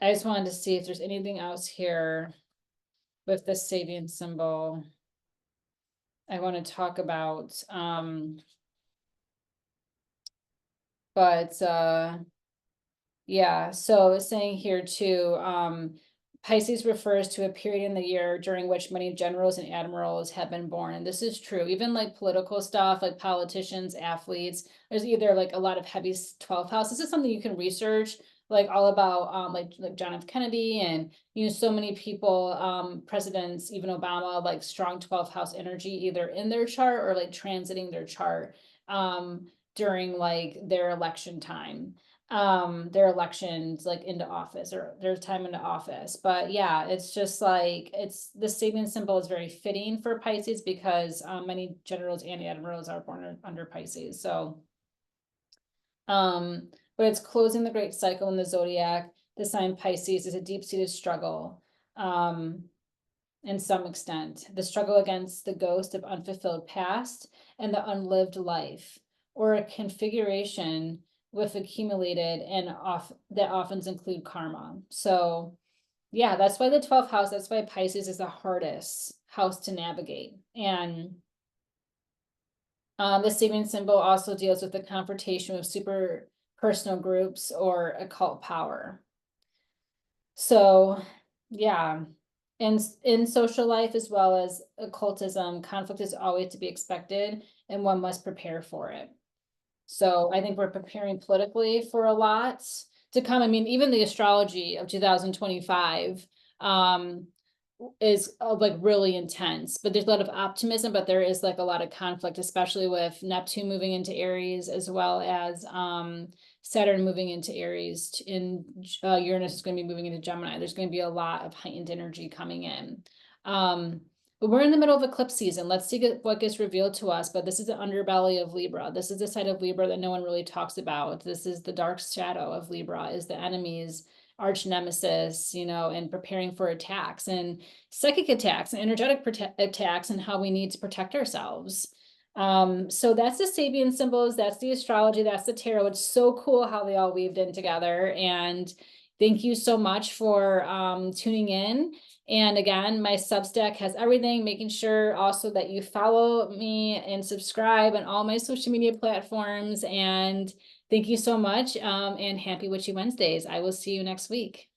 just wanted to see if there's anything else here with the Sabian symbol I want to talk about. But yeah, so it's saying here too, Pisces refers to a period in the year during which many generals and admirals have been born. And this is true. Even like political stuff, like politicians, athletes, there's either like a lot of heavy 12th house. This is something you can research, like all about like John F. Kennedy, and you know, so many people, presidents, even Obama, like strong 12th house energy either in their chart or like transiting their chart during like their election time, their elections like into office or their time into office. But yeah, it's just like it's the Sabian symbol is very fitting for Pisces because many generals and admirals are born under Pisces. So but it's closing the great cycle in the zodiac. The sign Pisces is a deep-seated struggle, in some extent, the struggle against the ghost of unfulfilled past and the unlived life, or a configuration with accumulated and off that often include karma. So yeah, that's why the 12th house, that's why Pisces is the hardest house to navigate. And the Sabian symbol also deals with the confrontation with super personal groups or occult power. So yeah, and in social life as well as occultism, conflict is always to be expected and one must prepare for it. So I think we're preparing politically for a lot to come. I mean, even the astrology of 2025 is like really intense, but there's a lot of optimism, but there is like a lot of conflict, especially with Neptune moving into Aries, as well as Saturn moving into Aries, in Uranus is going to be moving into Gemini. There's going to be a lot of heightened energy coming in. But we're in the middle of eclipse season. Let's see what gets revealed to us. But this is the underbelly of Libra. This is the side of Libra that no one really talks about. This is the dark shadow of Libra, is the enemies, arch nemesis, and preparing for attacks and psychic attacks and energetic attacks, and how we need to protect ourselves. So that's the Sabian symbols, that's the astrology, that's the tarot. It's so cool how they all weaved in together. And thank you so much for tuning in. And again, my Substack has everything, making sure also that you follow me and subscribe on all my social media platforms. And thank you so much, and happy Witchy Wednesdays. I will see you next week.